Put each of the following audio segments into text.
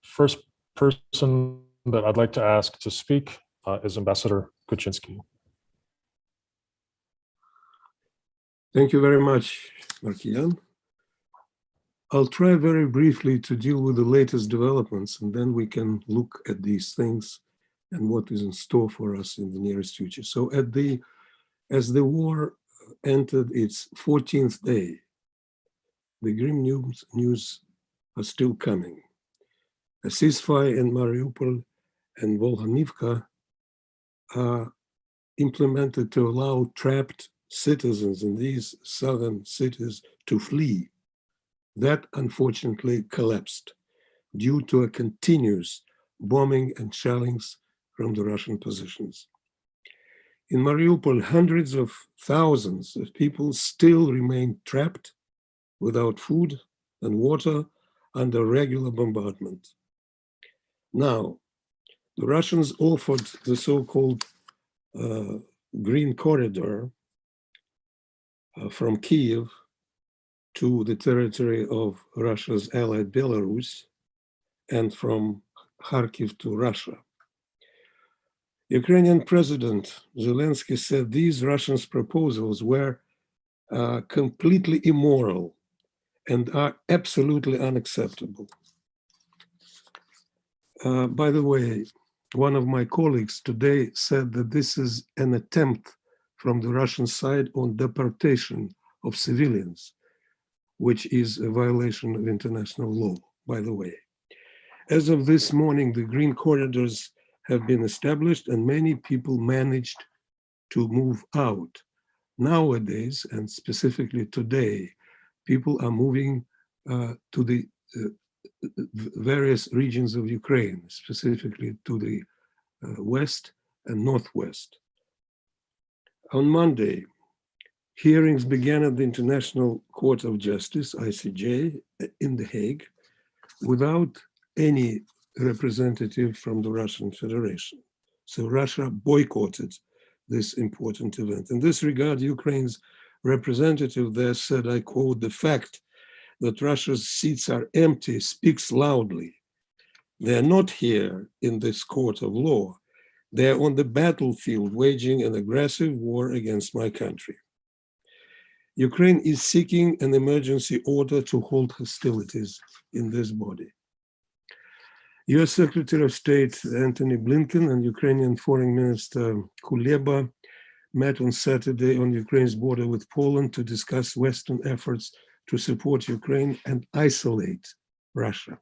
first person that I'd like to ask to speak is Ambassador Kuczynski. Thank you very much, Markian. I'll try very briefly to deal with the latest developments, and then we can look at these things and what is in store for us in the nearest future. So as the war entered its 14th day, the grim news are still coming. A ceasefire in Mariupol and Volhanivka are implemented to allow trapped citizens in these southern cities to flee. That unfortunately collapsed due to a continuous bombing and shellings from the Russian positions. In Mariupol, hundreds of thousands of people still remain trapped without food and water under regular bombardment. Now, the Russians offered the so-called Green Corridor from Kiev to the territory of Russia's allied Belarus and from Kharkiv to Russia. Ukrainian President Zelensky said these Russians' proposals were completely immoral and are absolutely unacceptable. By the way, one of my colleagues today said that this is an attempt from the Russian side on deportation of civilians, which is a violation of international law, by the way. As of this morning, the green corridors have been established and many people managed to move out. Nowadays, and specifically today, people are moving to the various regions of Ukraine, specifically to the west and northwest. On Monday, hearings began at the International Court of Justice, ICJ, in The Hague, without any representative from the Russian Federation. So Russia boycotted this important event. In this regard, Ukraine's representative there said, I quote, "The fact that Russia's seats are empty speaks loudly. They're not here in this court of law. They're on the battlefield waging an aggressive war against my country. Ukraine is seeking an emergency order to halt hostilities in this body." US Secretary of State Antony Blinken and Ukrainian Foreign Minister Kuleba met on Saturday on Ukraine's border with Poland to discuss Western efforts to support Ukraine and isolate Russia.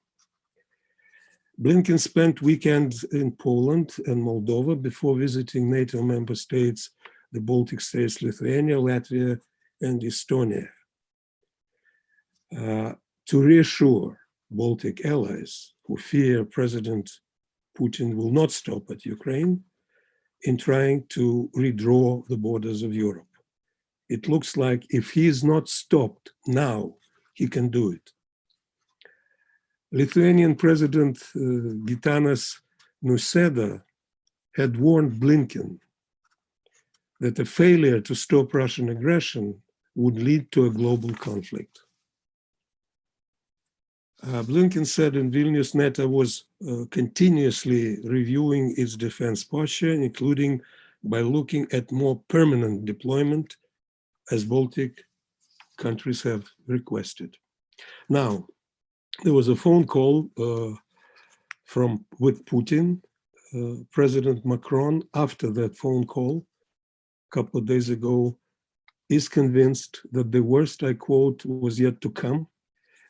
Blinken spent weekends in Poland and Moldova before visiting NATO member states, the Baltic states, Lithuania, Latvia, and Estonia, to reassure Baltic allies who fear President Putin will not stop at Ukraine in trying to redraw the borders of Europe. It looks like if he is not stopped now, he can do it. Lithuanian President Gitanas Nausėda had warned Blinken that a failure to stop Russian aggression would lead to a global conflict. Blinken said in Vilnius, NATO was continuously reviewing its defense posture, including by looking at more permanent deployment, as Baltic countries have requested. Now, there was a phone call with Putin. President Macron, after that phone call, a couple of days ago, is convinced that the worst, I quote, was yet to come,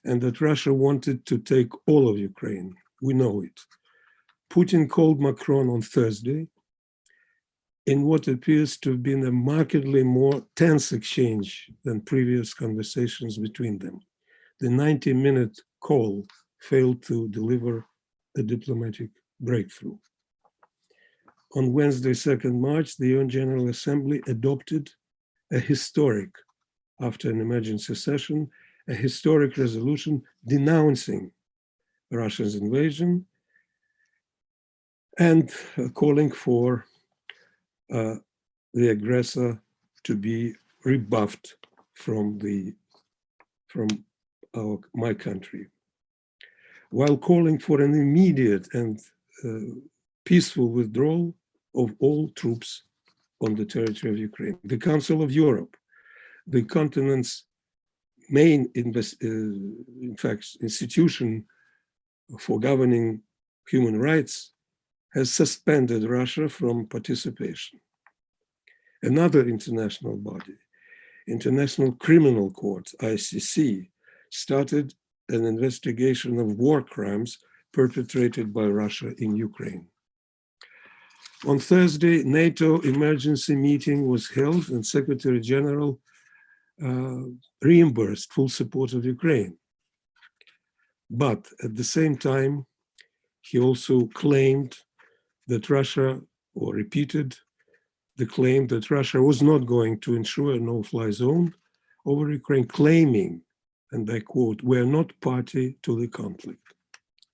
and that Russia wanted to take all of Ukraine. We know it. Putin called Macron on Thursday in what appears to have been a markedly more tense exchange than previous conversations between them. The 90-minute call failed to deliver a diplomatic breakthrough. On Wednesday, 2nd March, the UN General Assembly adopted a historic, after an emergency session, a historic resolution denouncing Russia's invasion and calling for the aggressor to be rebuffed from my country. while calling for an immediate and peaceful withdrawal of all troops on the territory of Ukraine. The Council of Europe, the continent's main institution for governing human rights, has suspended Russia from participation. Another international body, International Criminal Court, ICC, started an investigation of war crimes perpetrated by Russia in Ukraine. On Thursday, NATO emergency meeting was held and Secretary General reimbursed full support of Ukraine. But at the same time, he also claimed that Russia, or repeated the claim that Russia was not going to ensure a no-fly zone over Ukraine, claiming, and I quote, "We're not party to the conflict,"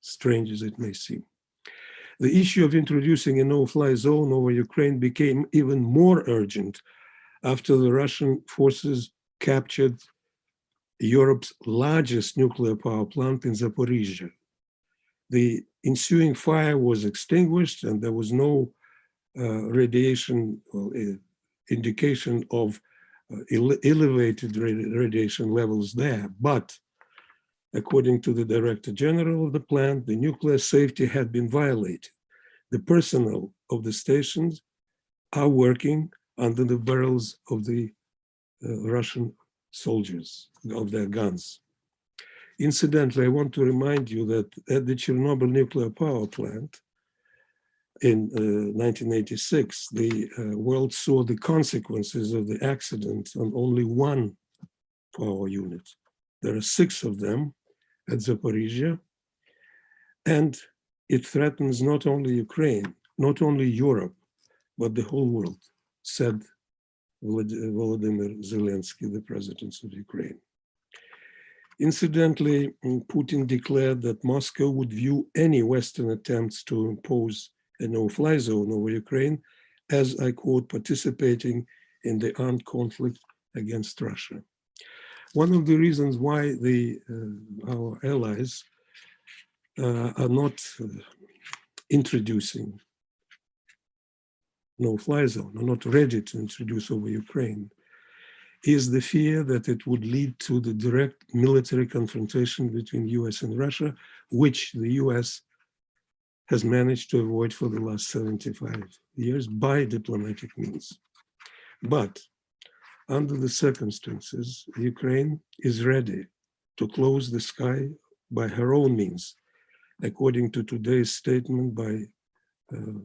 strange as it may seem. The issue of introducing a no-fly zone over Ukraine became even more urgent after the Russian forces captured Europe's largest nuclear power plant in Zaporizhzhia. The ensuing fire was extinguished and there was no indication of elevated radiation levels there. But according to the Director General of the plant, the nuclear safety had been violated. The personnel of the stations are working under the barrels of the Russian soldiers, of their guns. Incidentally, I want to remind you that at the Chernobyl nuclear power plant in 1986, the world saw the consequences of the accident on only one power unit. There are 6 of them at Zaporizhzhia, and it threatens not only Ukraine, not only Europe, but the whole world, said Volodymyr Zelensky, the president of Ukraine. Incidentally, Putin declared that Moscow would view any Western attempts to impose a no-fly zone over Ukraine as, I quote, participating in the armed conflict against Russia. One of the reasons why our allies are not introducing no-fly zone, are not ready to introduce over Ukraine, is the fear that it would lead to the direct military confrontation between US and Russia, which the US has managed to avoid for the last 75 years by diplomatic means. But under the circumstances, Ukraine is ready to close the sky by her own means, according to today's statement by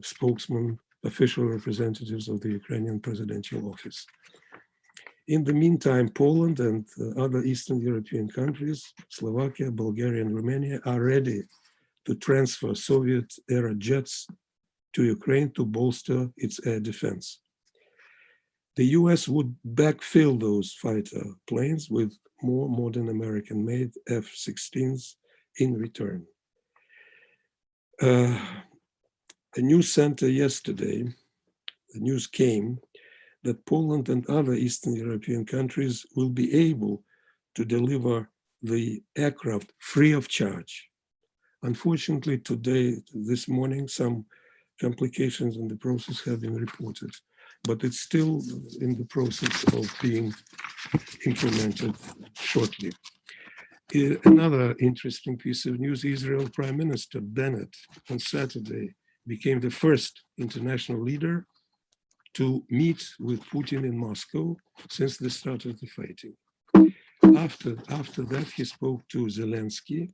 spokesman, official representatives of the Ukrainian presidential office. In the meantime, Poland and other Eastern European countries, Slovakia, Bulgaria, and Romania are ready to transfer Soviet-era jets to Ukraine to bolster its air defense. The US would backfill those fighter planes with more modern American-made F-16s in return. A news center yesterday, the news came that Poland and other Eastern European countries will be able to deliver the aircraft free of charge. Unfortunately, this morning, some complications in the process have been reported, but it's still in the process of being implemented shortly. Another interesting piece of news, Israel Prime Minister Bennett on Saturday became the first international leader to meet with Putin in Moscow since the start of the fighting. After that, he spoke to Zelensky.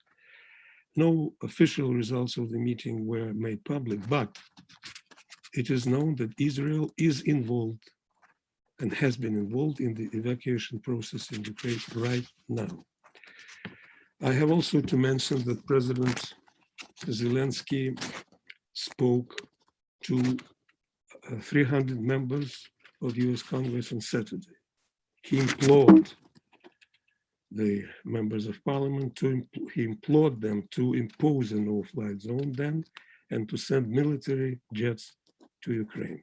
No official results of the meeting were made public, but it is known that Israel is involved and has been involved in the evacuation process in Ukraine right now. I have also to mention that President Zelensky spoke to 300 members of US Congress on Saturday. He implored the members of parliament he implored them to impose a no-fly zone then and to send military jets to Ukraine.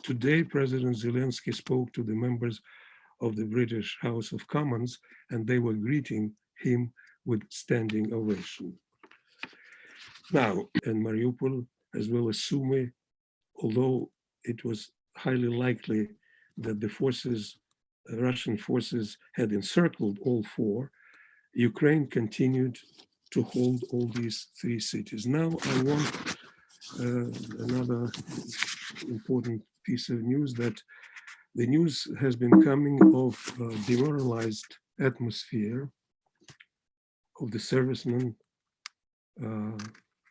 Today, President Zelensky spoke to the members of the British House of Commons and they were greeting him with standing ovation. Now, in Mariupol, as well as Sumy, although it was highly likely that the forces, Russian forces had encircled all four, Ukraine continued to hold all these three cities. Now I want another important piece of news, that the news has been coming of demoralized atmosphere of the servicemen,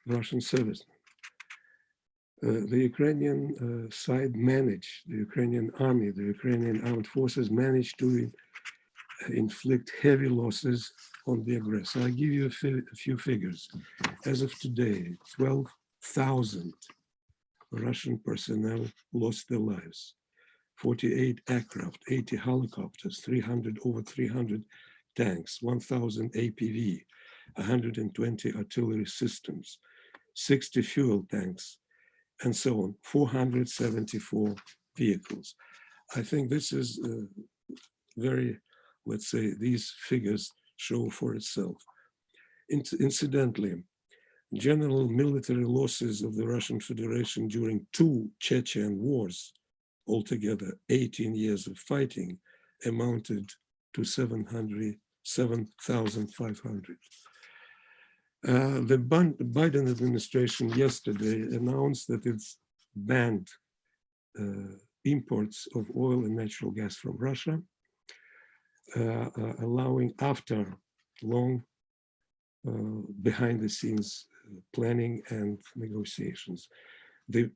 Russian servicemen. The Ukrainian side managed, the Ukrainian army, the Ukrainian armed forces managed to inflict heavy losses on the aggressor. I'll give you a few figures. As of today, 12,000 Russian personnel lost their lives. 48 aircraft, 80 helicopters, over 300 tanks, 1,000 APV, 120 artillery systems, 60 fuel tanks, and so on, 474 vehicles. I think this is very, let's say, these figures show for itself. Incidentally, general military losses of the Russian Federation during 2 Chechen wars, altogether 18 years of fighting, amounted to 7,500. The Biden administration yesterday announced that it's banned imports of oil and natural gas from Russia, allowing, after long behind the scenes planning and negotiations.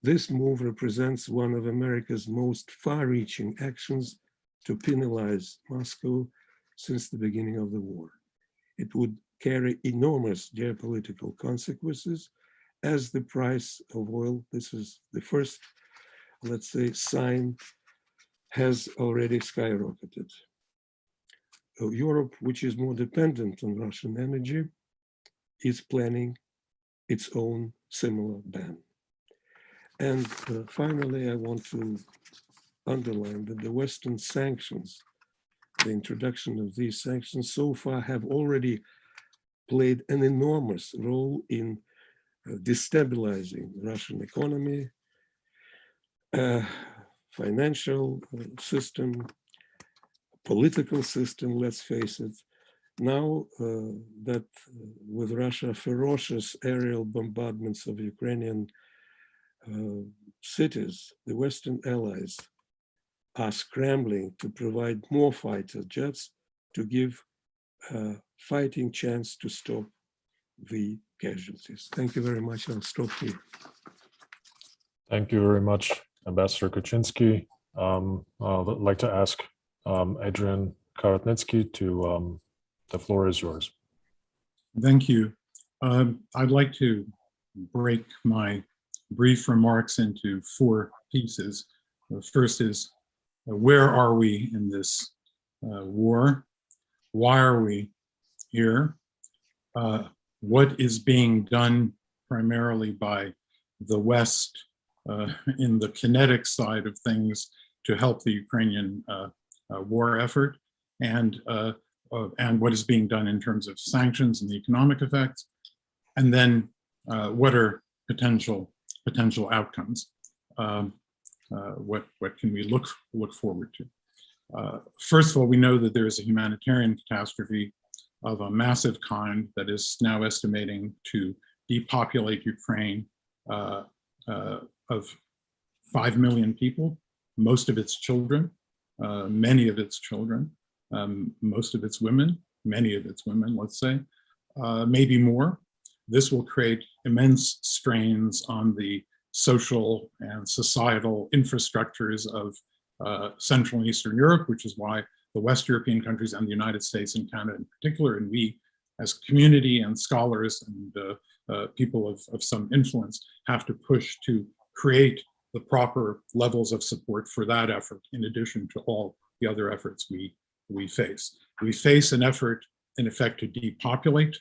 This move represents one of America's most far-reaching actions to penalize Moscow since the beginning of the war. It would carry enormous geopolitical consequences as the price of oil, this is the first, let's say, sign, has already skyrocketed. Europe, which is more dependent on Russian energy, is planning its own similar ban. And finally, I want to underline that the Western sanctions, the introduction of these sanctions so far have already played an enormous role in destabilizing the Russian economy, financial system, political system, let's face it. Now that with Russia, ferocious aerial bombardments of Ukrainian cities, the Western allies are scrambling to provide more fighter jets to give a fighting chance to stop the casualties. Thank you very much. I'll stop here. Thank you very much, Ambassador Kuczynski. I'd like to ask Adrian Karotnitsky to, the floor is yours. Thank you. I'd like to break my brief remarks into 4 pieces. The first is, where are we in this war? Why are we here? What is being done primarily by the West in the kinetic side of things to help the Ukrainian war effort, and what is being done in terms of sanctions and the economic effects, and then what are potential outcomes? What can we look forward to? First of all, we know that there is a humanitarian catastrophe of a massive kind that is now estimating to depopulate Ukraine of 5 million people, most of its children, many of its children, most of its women, many of its women, let's say, maybe more. This will create immense strains on the social and societal infrastructures of Central and Eastern Europe, which is why the West European countries and the United States and Canada in particular, and we as community and scholars and people of some influence have to push to create the proper levels of support for that effort, in addition to all the other efforts we face. We face an effort, in effect, to depopulate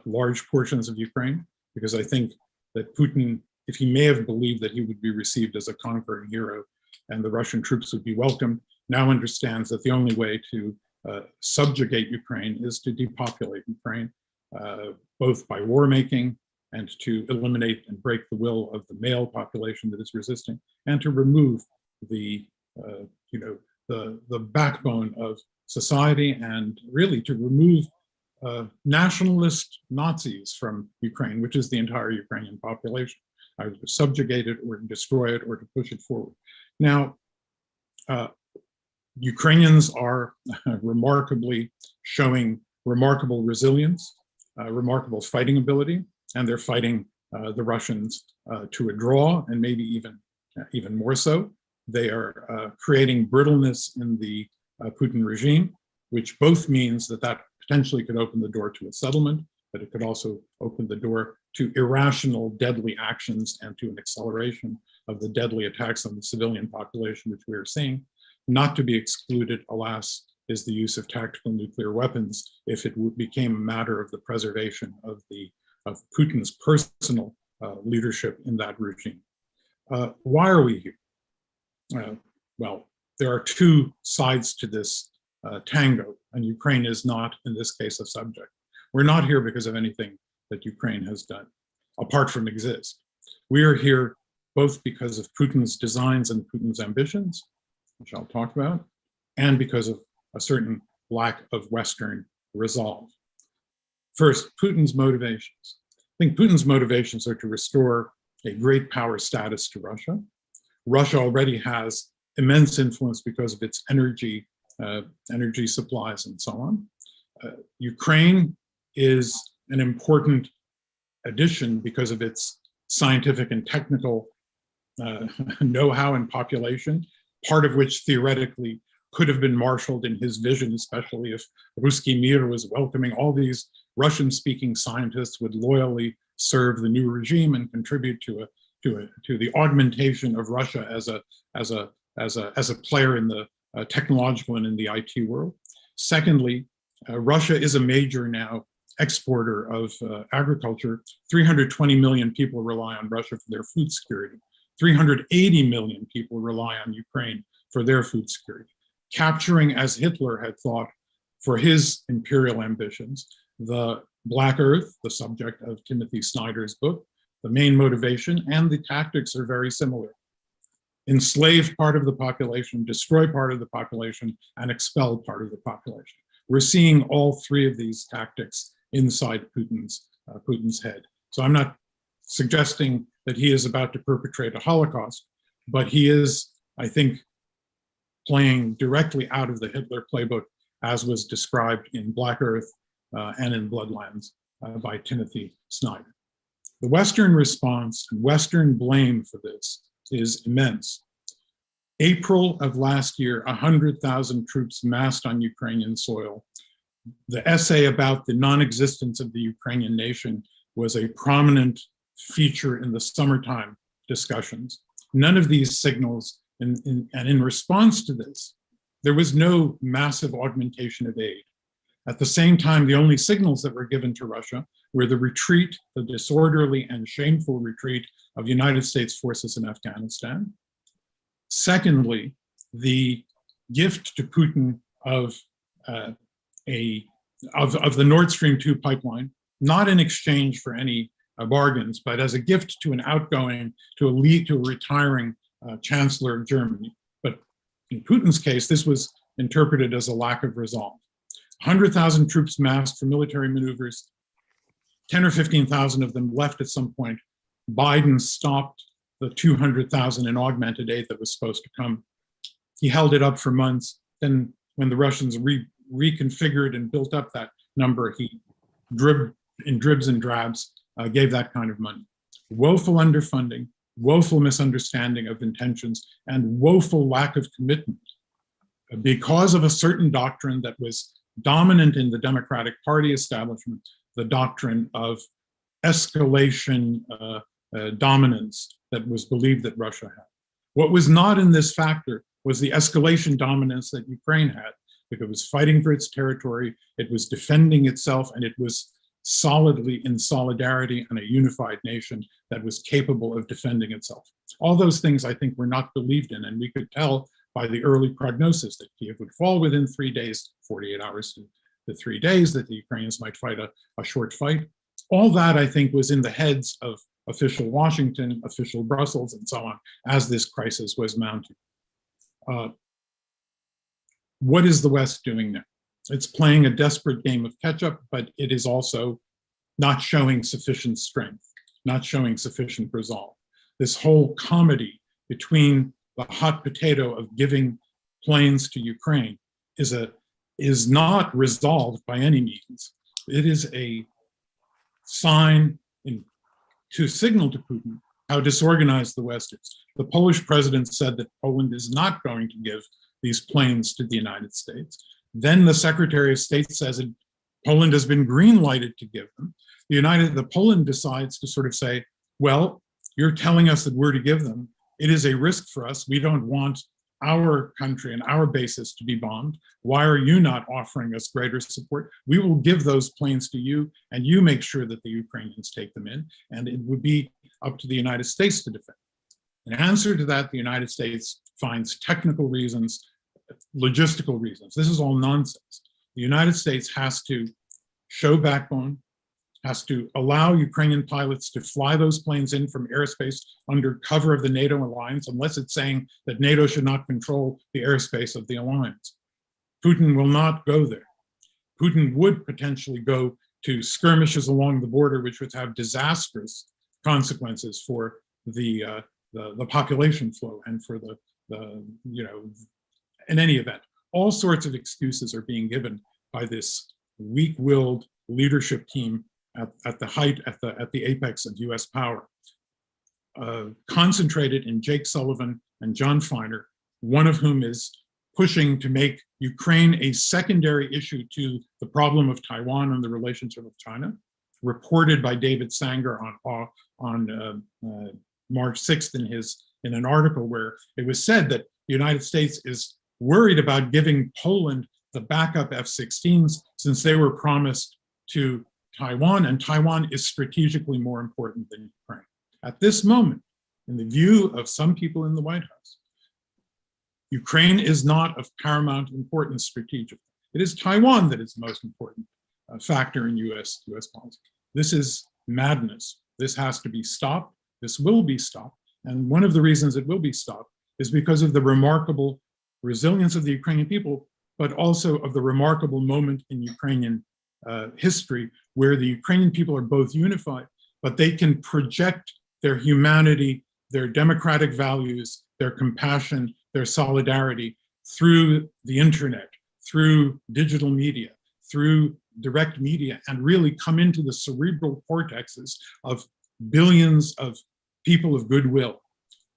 large portions of Ukraine, because I think that Putin, if he may have believed that he would be received as a conquering hero and the Russian troops would be welcomed, now understands that the only way to subjugate Ukraine is to depopulate Ukraine, both by war making and to eliminate and break the will of the male population that is resisting, and to remove the the backbone of society, and really to remove nationalist Nazis from Ukraine, which is the entire Ukrainian population, either to subjugate it or to destroy it or to push it forward. Now, Ukrainians are remarkably showing remarkable resilience, remarkable fighting ability, and they're fighting the Russians to a draw, and maybe even more so. They are creating brittleness in the Putin regime, which both means that potentially could open the door to a settlement, but it could also open the door to irrational, deadly actions and to an acceleration of the deadly attacks on the civilian population, which we are seeing. Not to be excluded, alas, is the use of tactical nuclear weapons if it became a matter of the preservation of Putin's personal leadership in that regime. Why are we here? Well, there are two sides to this tango, and Ukraine is not, in this case, a subject. We're not here because of anything that Ukraine has done, apart from exist. We are here both because of Putin's designs and Putin's ambitions, which I'll talk about, and because of a certain lack of Western resolve. First, Putin's motivations. I think Putin's motivations are to restore a great power status to Russia. Russia already has immense influence because of its energy supplies and so on. Ukraine is an important addition because of its scientific and technical know-how and population, part of which theoretically could have been marshaled in his vision, especially if Ruski Mir was welcoming all these Russian-speaking scientists would loyally serve the new regime and contribute to the augmentation of Russia as a player in the technological and in the IT world. Secondly, Russia is a major now exporter of agriculture. 320 million people rely on Russia for their food security. 380 million people rely on Ukraine for their food security. Capturing, as Hitler had thought, for his imperial ambitions, the Black Earth, the subject of Timothy Snyder's book, the main motivation and the tactics are very similar. Enslave part of the population, destroy part of the population, and expel part of the population. We're seeing all three of these tactics inside Putin's head. So I'm not suggesting that he is about to perpetrate a Holocaust, but he is, I think, playing directly out of the Hitler playbook, as was described in Black Earth and in Bloodlands by Timothy Snyder. The Western response and Western blame for this is immense. April of last year, 100,000 troops massed on Ukrainian soil. The essay about the non-existence of the Ukrainian nation was a prominent feature in the summertime discussions. None of these signals, and in response to this, there was no massive augmentation of aid. At the same time, the only signals that were given to Russia were the retreat, the disorderly and shameful retreat of United States forces in Afghanistan. Secondly, the gift to Putin of the Nord Stream 2 pipeline, not in exchange for any bargains, but as a gift to an outgoing, to a retiring chancellor of Germany. But in Putin's case, this was interpreted as a lack of resolve. 100,000 troops massed for military maneuvers, 10 or 15,000 of them left at some point. Biden stopped the 200,000 in augmented aid that was supposed to come. He held it up for months. Then when the Russians reconfigured and built up that number, he in dribs and drabs gave that kind of money. Woeful underfunding, woeful misunderstanding of intentions, and woeful lack of commitment because of a certain doctrine that was dominant in the Democratic Party establishment, the doctrine of escalation dominance that was believed that Russia had. What was not in this factor was the escalation dominance that Ukraine had, because it was fighting for its territory, it was defending itself, and it was solidly in solidarity and a unified nation that was capable of defending itself. All those things, I think, were not believed in, and we could tell by the early prognosis that Kiev would fall within 3 days, 48 hours to 3 days, that the Ukrainians might fight a short fight. All that, I think, was in the heads of official Washington, official Brussels, and so on, as this crisis was mounting. What is the West doing now? It's playing a desperate game of catch-up, but it is also not showing sufficient strength, not showing sufficient resolve. This whole comedy between the hot potato of giving planes to Ukraine is not resolved by any means. It is a sign to signal to Putin how disorganized the West is. The Polish president said that Poland is not going to give these planes to the United States. Then the Secretary of State says that Poland has been green-lighted to give them. Poland decides to sort of say, well, you're telling us that we're to give them. It is a risk for us. We don't want our country and our bases to be bombed. Why are you not offering us greater support? We will give those planes to you, and you make sure that the Ukrainians take them in, and it would be up to the United States to defend. In answer to that, the United States finds technical reasons, logistical reasons. This is all nonsense. The United States has to show backbone, has to allow Ukrainian pilots to fly those planes in from airspace under cover of the NATO alliance, unless it's saying that NATO should not control the airspace of the alliance. Putin will not go there. Putin would potentially go to skirmishes along the border, which would have disastrous consequences for the population flow and for in any event, all sorts of excuses are being given by this weak-willed leadership team at the apex of US power, concentrated in Jake Sullivan and John Feiner, one of whom is pushing to make Ukraine a secondary issue to the problem of Taiwan and the relationship with China, reported by David Sanger on March 6th in an article where it was said that the United States is worried about giving Poland the backup F-16s since they were promised to Taiwan, and Taiwan is strategically more important than Ukraine. At this moment, in the view of some people in the White House, Ukraine is not of paramount importance strategically. It is Taiwan that is the most important factor in US policy. This is madness. This has to be stopped. This will be stopped. And one of the reasons it will be stopped is because of the remarkable resilience of the Ukrainian people, but also of the remarkable moment in Ukrainian history where the Ukrainian people are both unified, but they can project their humanity, their democratic values, their compassion, their solidarity through the internet, through digital media, through direct media, and really come into the cerebral cortexes of billions of people of goodwill.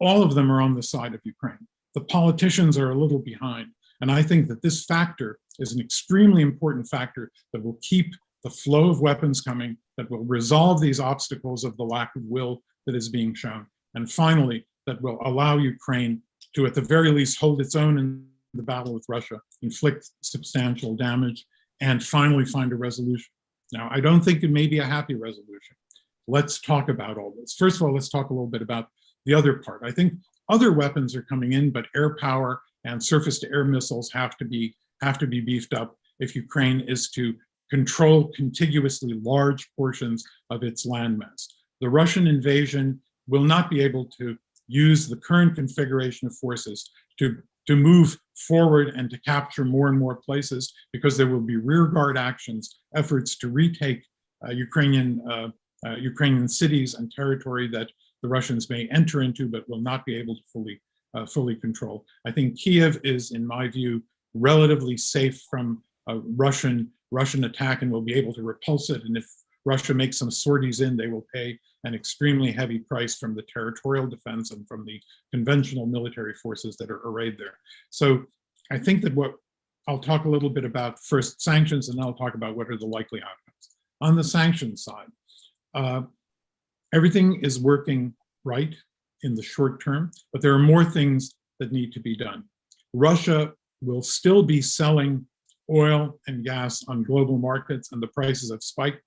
All of them are on the side of Ukraine. The politicians are a little behind. And I think that this factor is an extremely important factor that will keep the flow of weapons coming, that will resolve these obstacles of the lack of will that is being shown. And finally, that will allow Ukraine to, at the very least, hold its own in the battle with Russia, inflict substantial damage, and finally find a resolution. Now, I don't think it may be a happy resolution. Let's talk about all this. First of all, let's talk a little bit about the other part. I think other weapons are coming in, but air power and surface-to-air missiles have to be beefed up if Ukraine is to control contiguously large portions of its landmass. The Russian invasion will not be able to use the current configuration of forces to move forward and to capture more and more places, because there will be rearguard actions, efforts to retake Ukrainian cities and territory that the Russians may enter into but will not be able to fully control. I think Kiev is, in my view, relatively safe from a Russian attack and will be able to repulse it. And if Russia makes some sorties in, they will pay an extremely heavy price from the territorial defense and from the conventional military forces that are arrayed there. So I think that I'll talk a little bit about first sanctions, and then I'll talk about what are the likely outcomes. On the sanctions side, everything is working right in the short term, but there are more things that need to be done. Russia will still be selling oil and gas on global markets, and the prices have spiked.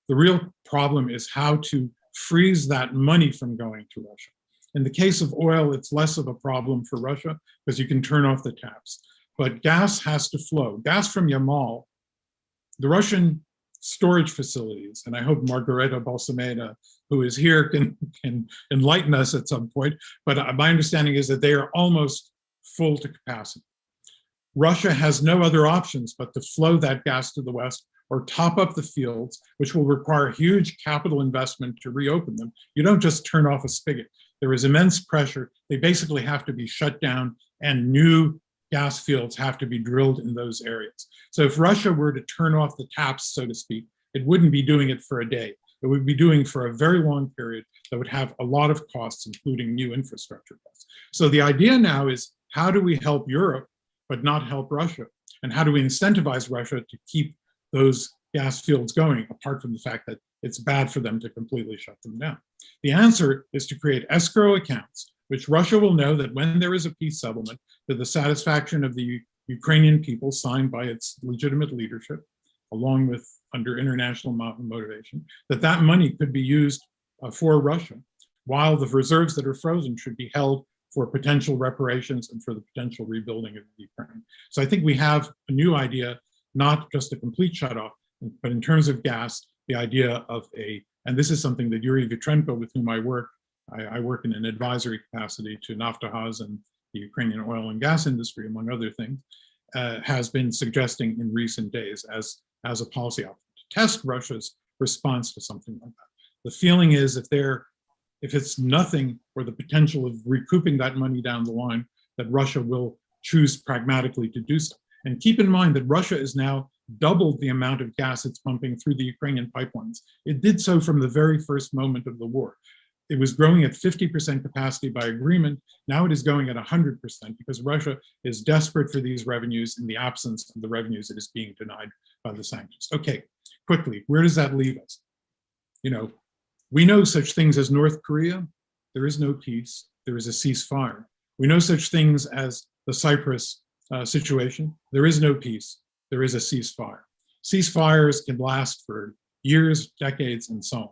The real problem is how to freeze that money from going to Russia. In the case of oil, it's less of a problem for Russia because you can turn off the taps. But gas has to flow. Gas from Yamal, the Russian storage facilities. And I hope Margareta Balsameda, who is here, can enlighten us at some point. But my understanding is that they are almost full to capacity. Russia has no other options but to flow that gas to the West or top up the fields, which will require huge capital investment to reopen them. You don't just turn off a spigot. There is immense pressure. They basically have to be shut down, and new gas fields have to be drilled in those areas. So if Russia were to turn off the taps, so to speak, it wouldn't be doing it for a day. It would be doing for a very long period that would have a lot of costs, including new infrastructure costs. So the idea now is, how do we help Europe but not help Russia? And how do we incentivize Russia to keep those gas fields going, apart from the fact that it's bad for them to completely shut them down? The answer is to create escrow accounts, which Russia will know that when there is a peace settlement to the satisfaction of the Ukrainian people, signed by its legitimate leadership, along with under international motivation, that money could be used for Russia, while the reserves that are frozen should be held for potential reparations and for the potential rebuilding of Ukraine. So I think we have a new idea, not just a complete shutoff, but in terms of gas, the idea of and this is something that Yuri Vitrenko, with whom I work in an advisory capacity to Naftogaz and the Ukrainian oil and gas industry, among other things, has been suggesting in recent days as a policy option to test Russia's response to something like that. The feeling is, if it's nothing, or the potential of recouping that money down the line, that Russia will choose pragmatically to do so. And keep in mind that Russia is now doubled the amount of gas it's pumping through the Ukrainian pipelines. It did so from the very first moment of the war. It was growing at 50% capacity by agreement. Now it is going at 100% because Russia is desperate for these revenues in the absence of the revenues it is being denied by the sanctions. Okay, quickly, where does that leave us? We know such things as North Korea. There is no peace. There is a ceasefire. We know such things as the Cyprus situation. There is no peace. There is a ceasefire. Ceasefires can last for years, decades, and so on.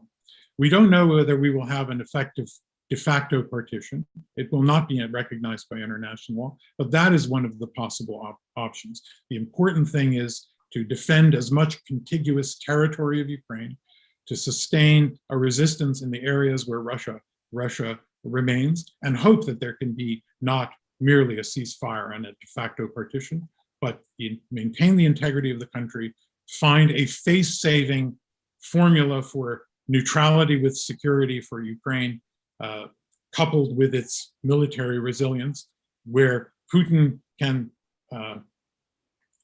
We don't know whether we will have an effective de facto partition. It will not be recognized by international law, but that is one of the possible options. The important thing is to defend as much contiguous territory of Ukraine, to sustain a resistance in the areas where Russia remains, and hope that there can be not merely a ceasefire and a de facto partition, but maintain the integrity of the country, find a face-saving formula for neutrality with security for Ukraine, coupled with its military resilience, where Putin can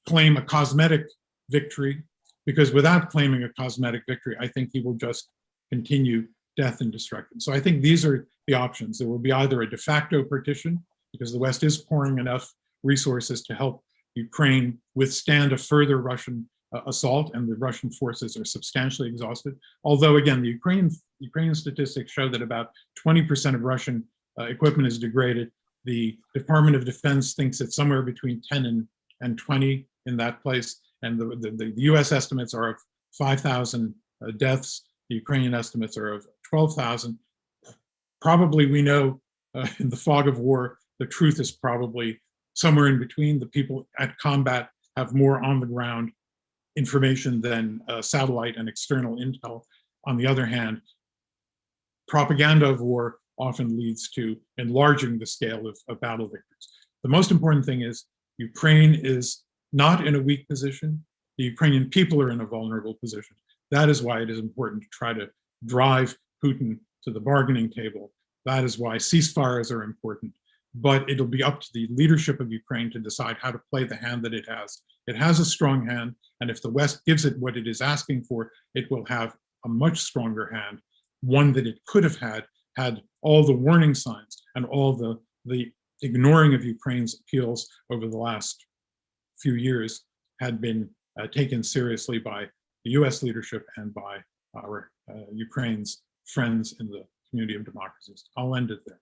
claim a cosmetic victory, because without claiming a cosmetic victory, I think he will just continue death and destruction. So I think these are the options. There will be either a de facto partition, because the West is pouring enough resources to help Ukraine withstand a further Russian assault, and the Russian forces are substantially exhausted. Although, again, the Ukrainian statistics show that about 20% of Russian equipment is degraded. The Department of Defense thinks it's somewhere between 10 and 20 in that place. And the US estimates are of 5,000 deaths. The Ukrainian estimates are of 12,000. Probably, we know in the fog of war, the truth is probably somewhere in between. The people at combat have more on the ground information than satellite and external intel. On the other hand, propaganda of war often leads to enlarging the scale of battle victories. The most important thing is Ukraine is not in a weak position. The Ukrainian people are in a vulnerable position. That is why it is important to try to drive Putin to the bargaining table. That is why ceasefires are important. But it'll be up to the leadership of Ukraine to decide how to play the hand that it has. It has a strong hand, and if the West gives it what it is asking for, it will have a much stronger hand, one that it could have had all the warning signs and all the ignoring of Ukraine's appeals over the last few years had been taken seriously by the US leadership and by our Ukraine's friends in the community of democracies. I'll end it there.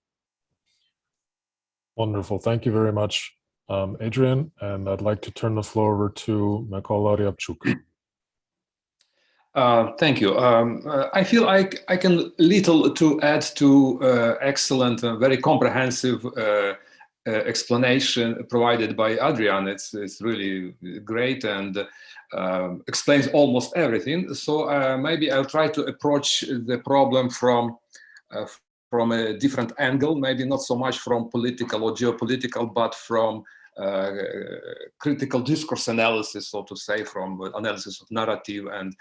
Wonderful. Thank you very much, Adrian. And I'd like to turn the floor over to Mykola Ryabchuk. Thank you. I feel I can little to add to excellent, very comprehensive explanation provided by Adrian. It's really great, and explains almost everything. So maybe I'll try to approach the problem from a different angle, maybe not so much from political or geopolitical, but from critical discourse analysis, so to say, from analysis of narrative, and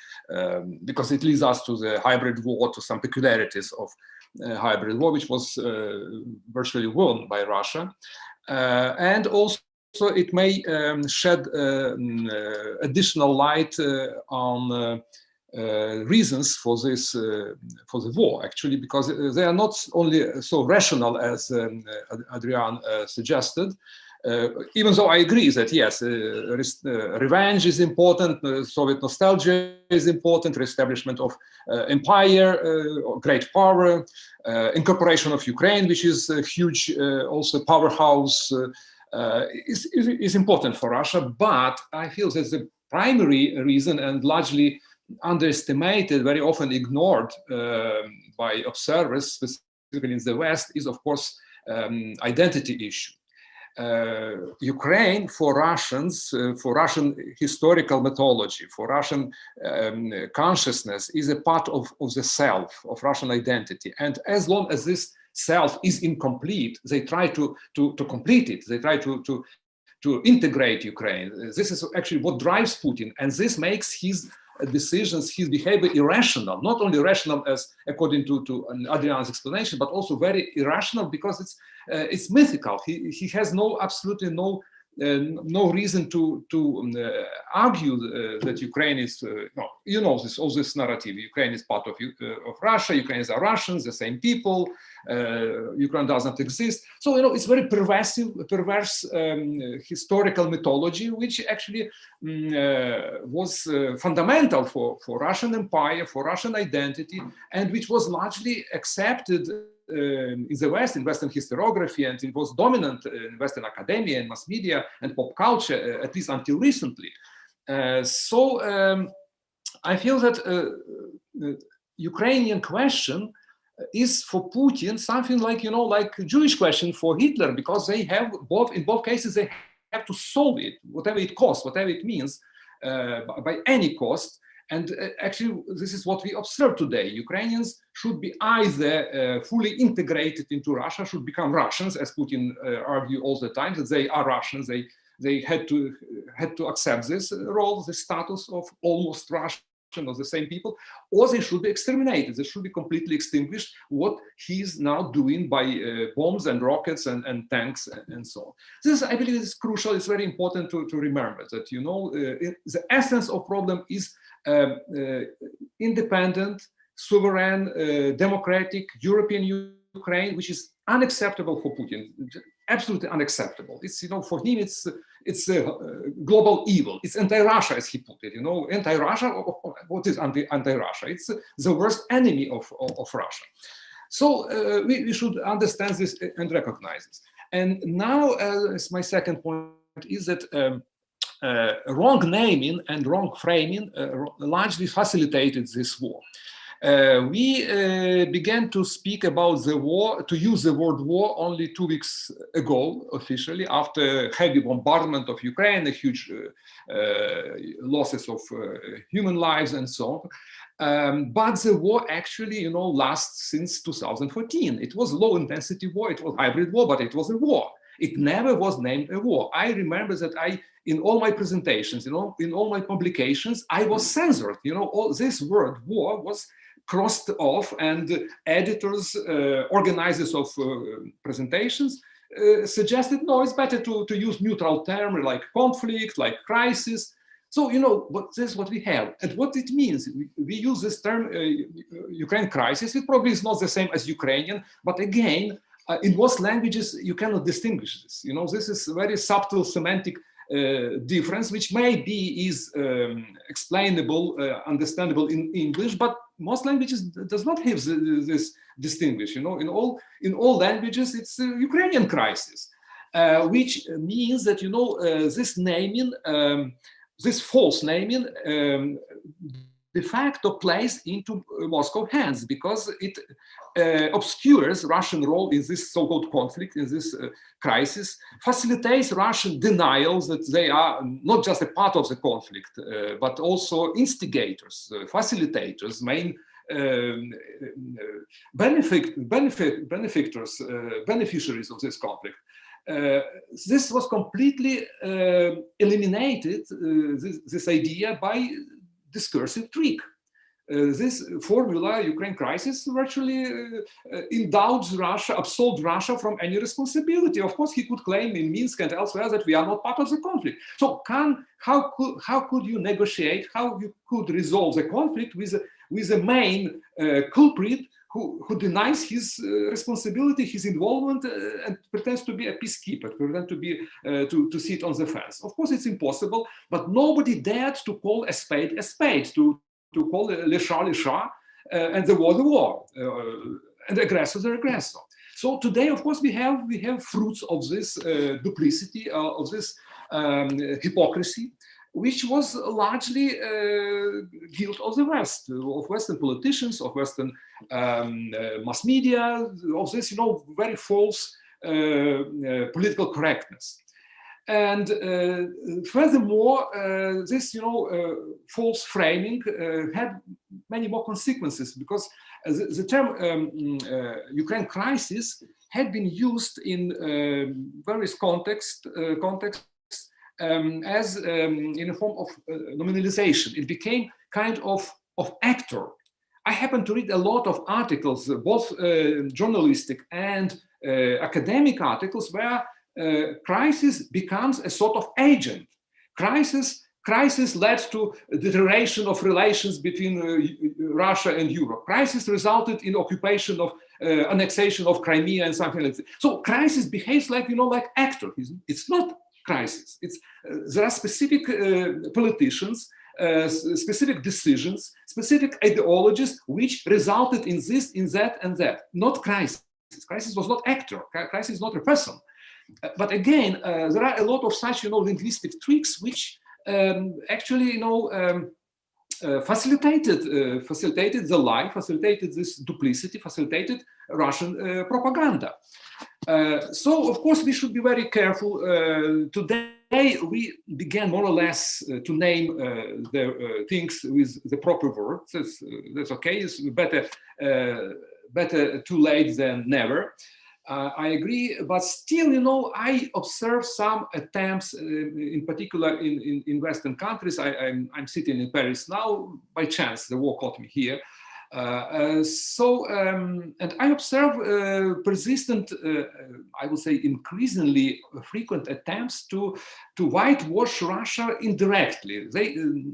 because it leads us to the hybrid war, to some peculiarities of hybrid war, which was virtually won by Russia. And also it may shed additional light on reasons for this for the war, actually, because they are not only so rational as Adrian suggested. Even though I agree that yes, revenge is important, Soviet nostalgia is important, reestablishment of empire, great power, incorporation of Ukraine, which is a huge also powerhouse, is important for Russia. But I feel that the primary reason, and largely underestimated, very often ignored by observers, specifically in the West, is of course identity issue. Ukraine, for Russians, for Russian historical mythology, for Russian consciousness, is a part of the self, of Russian identity. And as long as this self is incomplete, they try to complete it. They try to integrate Ukraine. This is actually what drives Putin, and this makes his decisions, his behavior irrational. Not only irrational, as according to Adrian's explanation, but also very irrational because it's mythical. He has absolutely no reason to argue that Ukraine is, all this narrative. Ukraine is part of Russia. Ukrainians are Russians, the same people. Ukraine doesn't exist. So it's very perverse historical mythology, which actually was fundamental for Russian empire, for Russian identity, and which was largely accepted in the West, in Western historiography, and it was dominant in Western academia and mass media and pop culture, at least until recently. So I feel that Ukrainian question is for Putin something like, like Jewish question for Hitler, because they have in both cases, they have to solve it, whatever it costs, whatever it means, by any cost. And actually, this is what we observe today. Ukrainians should be either fully integrated into Russia, should become Russians, as Putin argues all the time, that they are Russians. They had to accept this role, the status of almost Russian, of the same people, or they should be exterminated. They should be completely extinguished, what he's now doing by bombs and rockets and tanks and so on. This, I believe, is crucial. It's very important to remember that, the essence of problem is independent, sovereign, democratic European Ukraine, which is unacceptable for Putin, absolutely unacceptable. It's, for him, it's a global evil. It's anti-Russia, as he put it. Anti-Russia. What is anti-Russia? It's the worst enemy of Russia. So we should understand this and recognize this. And now, as my second point is that wrong naming and wrong framing largely facilitated this war. We began to speak about the war, to use the word war only 2 weeks ago, officially, after heavy bombardment of Ukraine, the huge losses of human lives and so on. But the war actually, lasts since 2014. It was low intensity war, it was hybrid war, but it was a war. It never was named a war. I remember that in all my presentations, in all my publications, I was censored. All this word war was crossed off, and editors, organizers of presentations suggested, no, it's better to use neutral term like conflict, like crisis. So, but this is what we have. And what it means, we use this term Ukraine crisis. It probably is not the same as Ukrainian, but again, in most languages, you cannot distinguish this. This is a very subtle semantic difference, which maybe is explainable, understandable in English, but most languages does not have this distinguish. In all languages, it's a Ukrainian crisis, which means that this naming, this false naming, de facto plays into Moscow hands, because it obscures Russian role in this so-called conflict, in this crisis, facilitates Russian denials that they are not just a part of the conflict, but also instigators, facilitators, main beneficiaries of this conflict. This was completely eliminated, this idea, by discursive trick. This formula, Ukraine crisis, virtually indulged Russia, absolved Russia from any responsibility. Of course, he could claim in Minsk and elsewhere that we are not part of the conflict. So how could you negotiate, how you could resolve the conflict with the main culprit who denies his responsibility, his involvement, and pretends to be a peacekeeper, pretends to be to sit on the fence? Of course, it's impossible, but nobody dared to call a spade, to call le chat, and the war, and aggressor the aggressor. So today, of course, we have fruits of this duplicity, of this hypocrisy, which was largely guilt of the West, of Western politicians, of Western mass media, of this, very false political correctness. And furthermore, this, false framing had many more consequences, because the term Ukraine crisis had been used in various contexts as in a form of nominalization. It became kind of actor. I happened to read a lot of articles, both journalistic and academic articles, where crisis becomes a sort of agent. Crisis led to deterioration of relations between Russia and Europe. Crisis resulted in occupation of annexation of Crimea and something like that. So crisis behaves like, like actor. It's not crisis. There are specific politicians, specific decisions, specific ideologies which resulted in this, in that, and that. Not crisis. Crisis was not actor. Crisis is not a person. But again, there are a lot of such, linguistic tricks which actually, facilitated the lie, facilitated this duplicity, facilitated Russian propaganda. So, of course, we should be very careful. Today, we began more or less to name the things with the proper words. That's okay. It's better too late than never. I agree, but still, I observe some attempts, in particular in Western countries. I'm sitting in Paris now by chance. The war caught me here. And I observe persistent, I would say increasingly frequent attempts to whitewash Russia indirectly.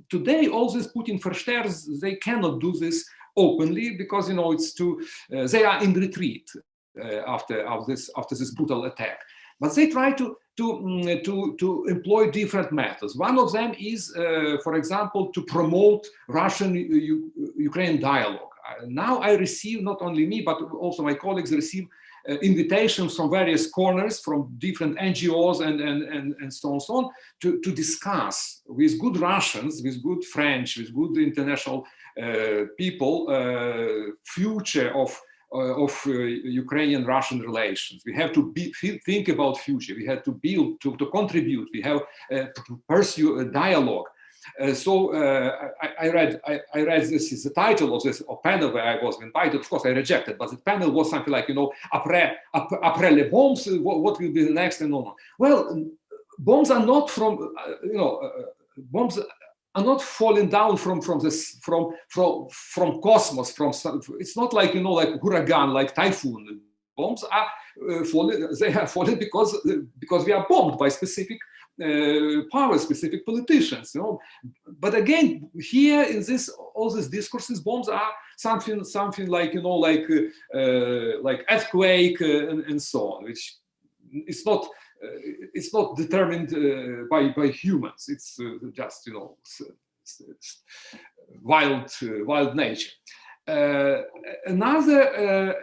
Today, all these Putin versters, they cannot do this openly because, it's too, they are in retreat. After this brutal attack, but they try to employ different methods. One of them is, for example, to promote Russian-Ukrainian dialogue. Now I receive, not only me, but also my colleagues receive invitations from various corners, from different NGOs and so on, to discuss with good Russians, with good French, with good international people, future of Ukrainian-Russian relations. We have to think about future. We have to build, to contribute. We have to pursue a dialogue. So I read this is the title of this panel where I was invited. Of course, I rejected, but the panel was something like, après les bombs, what will be the next and on. Well, bombs are not from, bombs are not falling down from cosmos. It's not like like huracan, like typhoon. Bombs are falling. They are falling because we are bombed by specific powers, specific politicians. But again, here in all these discourses, bombs are something like like earthquake and so on, which it's not determined by humans. It's just wild nature. Another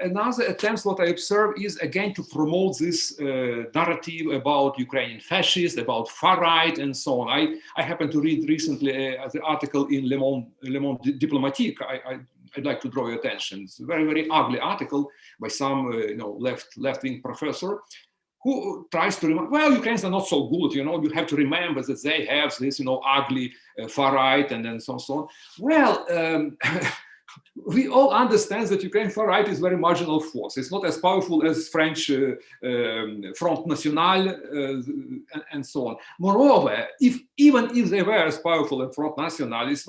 attempt, what I observe, is again to promote this narrative about Ukrainian fascists, about far right, and so on. I happened to read recently the article in Le Monde Diplomatique. I'd like to draw your attention. It's a very, very ugly article by some left-wing professor who tries to remember, well, Ukrainians are not so good, you have to remember that they have this, ugly far right and then so on. Well, we all understand that Ukrainian far right is very marginal force. It's not as powerful as French Front National and so on. Moreover, even if they were as powerful as Front National, it's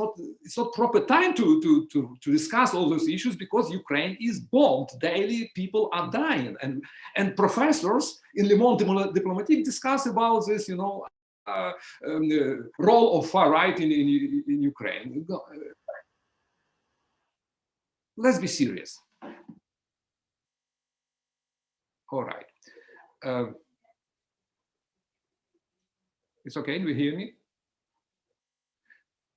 not proper time to discuss all those issues because Ukraine is bombed daily. People are dying, and professors in Le Monde Diplomatique discuss about this, role of far right in Ukraine. Let's be serious. All right. It's okay. Do you hear me?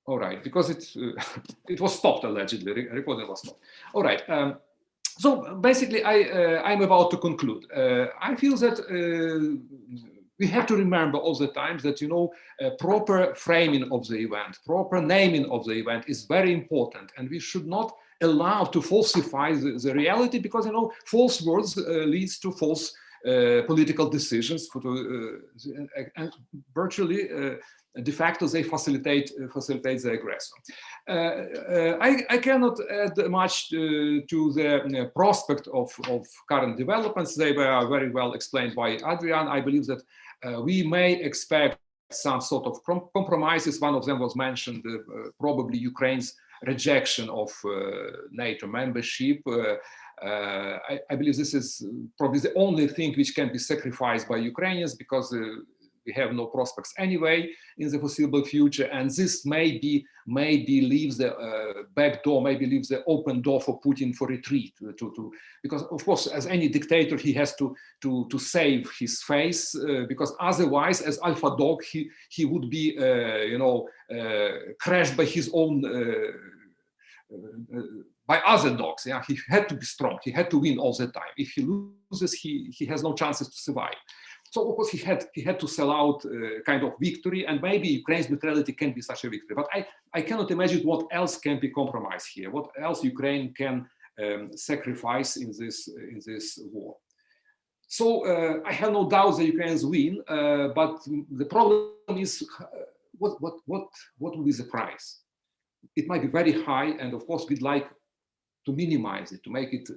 All right, because it was stopped allegedly. Recording was stopped. All right. So basically, I'm about to conclude. I feel that we have to remember all the time that proper framing of the event, proper naming of the event is very important, and we should not allow to falsify the reality, because false words leads to false political decisions. And virtually, de facto, they facilitate the aggression. I cannot add much to the prospect of current developments. They were very well explained by Adrian. I believe that we may expect some sort of compromises. One of them was mentioned, probably Ukraine's rejection of NATO membership. I believe this is probably the only thing which can be sacrificed by Ukrainians, because we have no prospects anyway in the foreseeable future, and this maybe leaves the back door, maybe leaves the open door for Putin for retreat. Because of course, as any dictator, he has to save his face, because otherwise, as alpha dog, he would be crushed by his own. By other dogs. Yeah, he had to be strong. He had to win all the time. If he loses, he has no chances to survive. So of course he had to sell out kind of victory, and maybe Ukraine's neutrality can be such a victory. But I cannot imagine what else can be compromised here. What else Ukraine can sacrifice in this war. So I have no doubt the Ukrainians win, but the problem is what will be the price? It might be very high, and of course we'd like to minimize it, to make it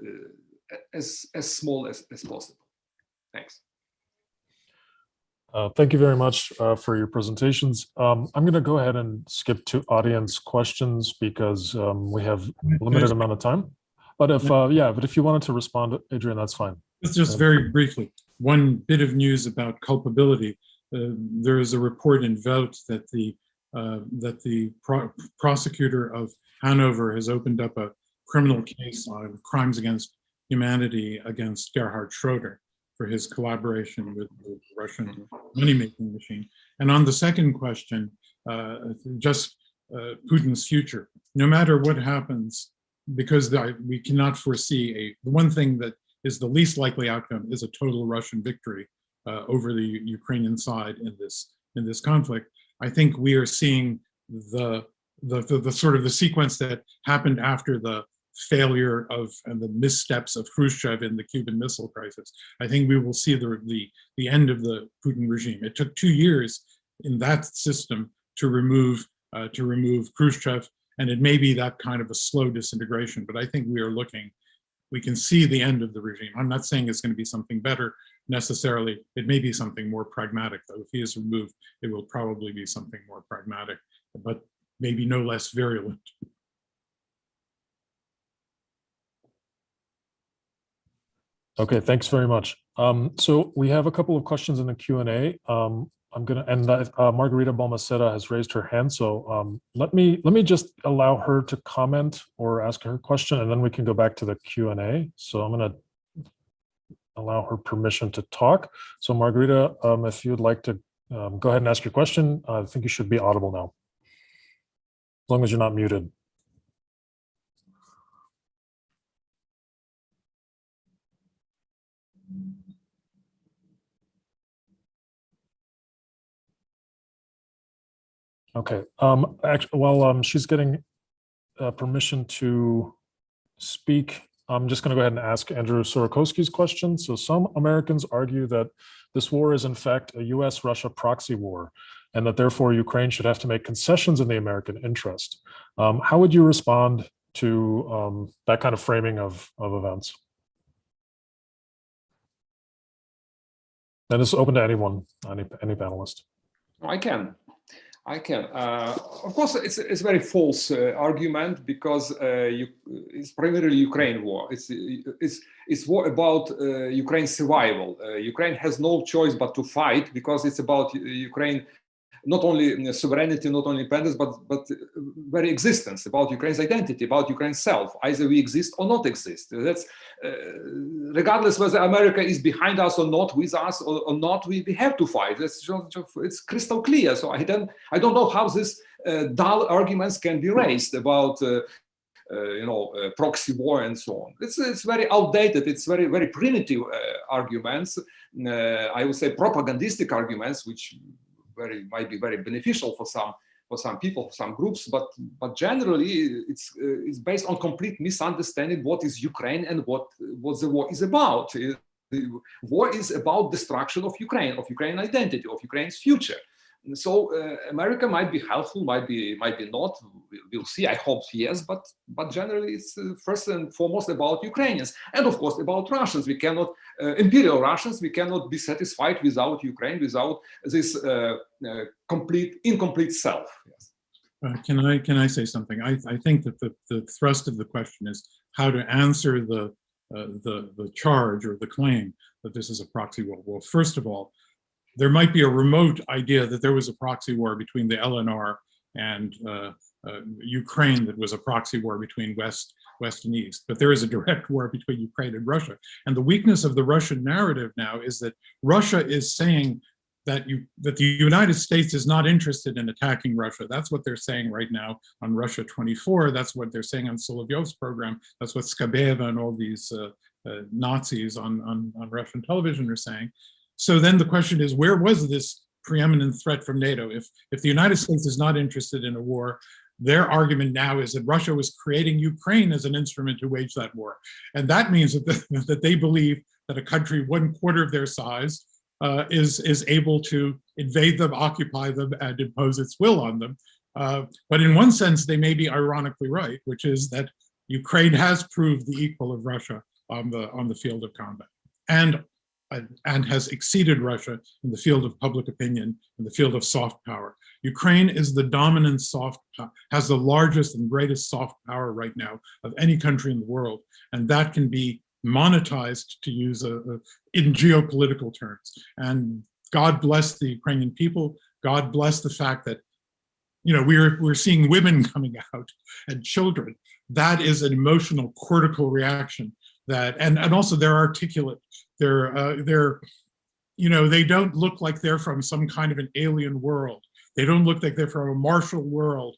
as small as possible. Thanks. Thank you very much for your presentations. I'm going to go ahead and skip to audience questions because we have a limited amount of time. But if you wanted to respond, Adrian, that's fine. Just very briefly, one bit of news about culpability. There is a report in Welt that the prosecutor of Hanover has opened up a criminal case on crimes against humanity against Gerhard Schroeder for his collaboration with the Russian money-making machine. And on the second question, Putin's future. No matter what happens, because we cannot foresee the one thing that is the least likely outcome is a total Russian victory over the Ukrainian side in this conflict. I think we are seeing the sort of the sequence that happened after the failure of and the missteps of Khrushchev in the Cuban Missile Crisis. I think we will see the end of the Putin regime. It took 2 years in that system to remove Khrushchev, and it may be that kind of a slow disintegration. But I think we can see the end of the regime. I'm not saying it's going to be something better necessarily. It may be something more pragmatic, though. If he is removed, it will probably be something more pragmatic, but maybe no less virulent. Okay, thanks very much. So we have a couple of questions in the Q&A. I'm going to end that. Margarita Balmaceda has raised her hand, so let me just allow her to comment or ask her question, and then we can go back to the Q&A. So I'm going to allow her permission to talk. So Margarita, if you'd like to go ahead and ask your question, I think you should be audible now, as long as you're not muted. Okay. Actually, while she's getting permission to speak, I'm just going to go ahead and ask Andrew Sorokowski's question. So some Americans argue that this war is in fact a US-Russia proxy war, and that therefore Ukraine should have to make concessions in the American interest. How would you respond to that kind of framing of events? And this is open to anyone, any panelist. I can. Of course, it's a very false argument, because it's primarily Ukraine war. It's war about Ukraine's survival. Ukraine has no choice but to fight, because it's about Ukraine, not only sovereignty, not only independence, but very existence, about Ukraine's identity, about Ukraine's self. Either we exist or not exist. That's regardless whether America is behind us or not, with us or not, we have to fight. It's crystal clear. So I don't know how these dull arguments can be raised about proxy war and so on. It's very outdated. It's very primitive arguments. I would say propagandistic arguments, which might be very beneficial for some people, for some groups, but generally it's based on complete misunderstanding what is Ukraine and what the war is about. The war is about destruction of Ukrainian identity, of Ukraine's future. So America might be helpful, might be not. We'll see. I hope yes, but generally it's first and foremost about Ukrainians, and of course about Russians. We cannot imperial Russians. We cannot be satisfied without Ukraine, without this incomplete self. Yes. Can I say something? I think that the thrust of the question is how to answer the charge or the claim that this is a proxy war. Well, first of all, there might be a remote idea that there was a proxy war between the LNR and Ukraine, that was a proxy war between West and East, but there is a direct war between Ukraine and Russia. And the weakness of the Russian narrative now is that Russia is saying that the United States is not interested in attacking Russia. That's what they're saying right now on Russia 24. That's what they're saying on Solovyov's program. That's what Skabeva and all these Nazis on Russian television are saying. So then the question is, where was this preeminent threat from NATO? If the United States is not interested in a war, their argument now is that Russia was creating Ukraine as an instrument to wage that war. And that means that they believe that a country 1/4 of their size is able to invade them, occupy them, and impose its will on them. But in one sense, they may be ironically right, which is that Ukraine has proved the equal of Russia on the field of combat, and has exceeded Russia in the field of public opinion, in the field of soft power. Ukraine is the dominant soft power, has the largest and greatest soft power right now of any country in the world, and that can be monetized, to use in geopolitical terms. And God bless the Ukrainian people. God bless the fact that we're seeing women coming out and children. That is an emotional cortical reaction. That and also they're articulate. They don't look like they're from some kind of an alien world. They don't look like they're from a martial world.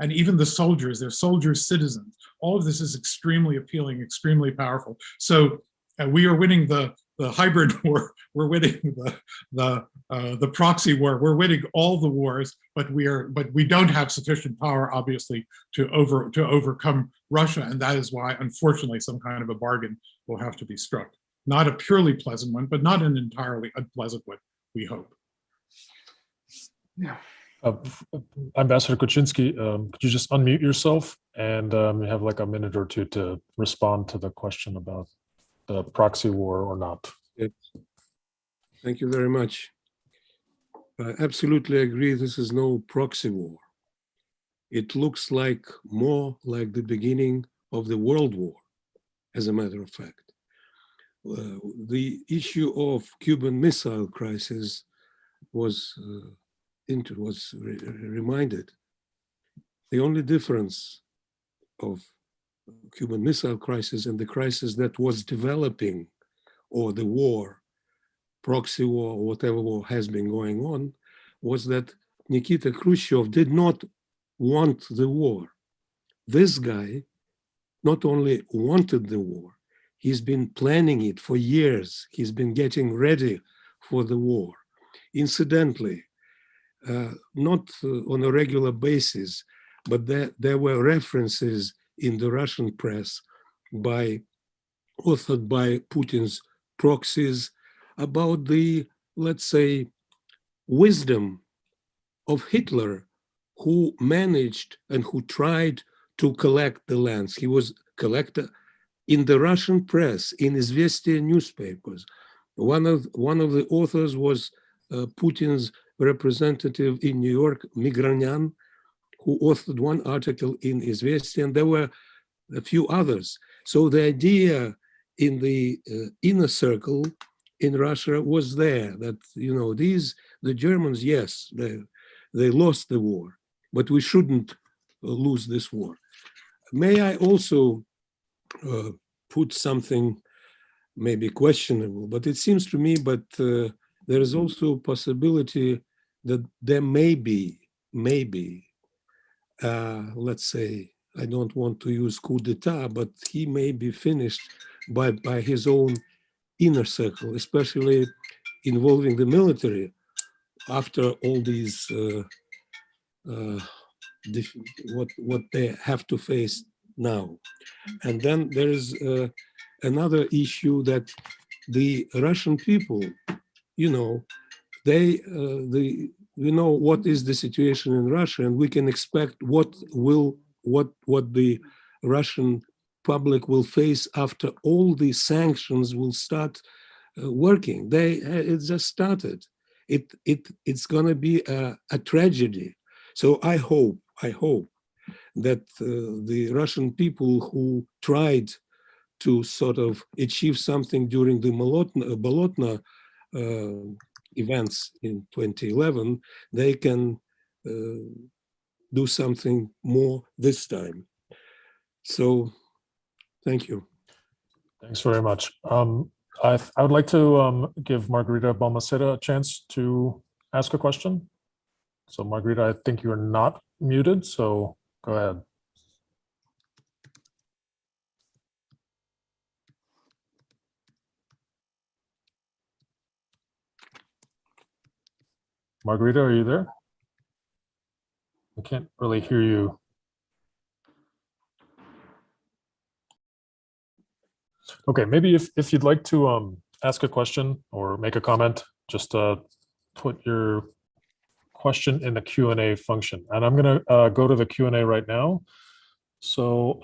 And even the soldiers, they're soldiers, citizens. All of this is extremely appealing, extremely powerful. So we are winning the hybrid war. We're winning the proxy war. We're winning all the wars, but we don't have sufficient power, obviously, to overcome Russia, and that is why, unfortunately, some kind of a bargain will have to be struck. Not a purely pleasant one, but not an entirely unpleasant one, we hope. Yeah. Ambassador Kuczynski, could you just unmute yourself, and you have like a minute or two to respond to the question about the proxy war or not? Yes. Thank you very much. I absolutely agree. This is no proxy war. It looks more like the beginning of the World War, as a matter of fact. The issue of Cuban Missile Crisis was reminded. The only difference of Cuban Missile Crisis and the crisis that was developing, or the war, proxy war, or whatever war has been going on, was that Nikita Khrushchev did not want the war. This guy not only wanted the war, he's been planning it for years. He's been getting ready for the war. Incidentally, not on a regular basis, but there were references in the Russian press authored by Putin's proxies about the, let's say, wisdom of Hitler, who managed and who tried to collect the lands. He was collector in the Russian press, in Izvestia newspapers. One of the authors was Putin's representative in New York, Migranyan, who authored one article in Izvestia, and there were a few others. So the idea in the inner circle in Russia was there that, you know, the Germans, yes, they lost the war, but we shouldn't lose this war. May I also put something maybe questionable, but it seems to me, but there is also a possibility that there may be, let's say, I don't want to use coup d'etat, but he may be finished by his own inner circle, especially involving the military after all these, what they have to face now. And then there is another issue that the Russian people, you know, we know what is the situation in Russia, and we can expect what the Russian public will face after all the sanctions will start working. It just started. It's going to be a tragedy. So I hope that the Russian people who tried to sort of achieve something during the Bolotna events in 2011, they can do something more this time. So, thank you. Thanks very much. I would like to give Margarita Balmaceda a chance to ask a question. So Margarita, I think you're not muted, so go ahead. Margarita, are you there? I can't really hear you. Okay, maybe if you'd like to ask a question or make a comment, just put your question in the Q&A function. And I'm going to go to the Q&A right now. So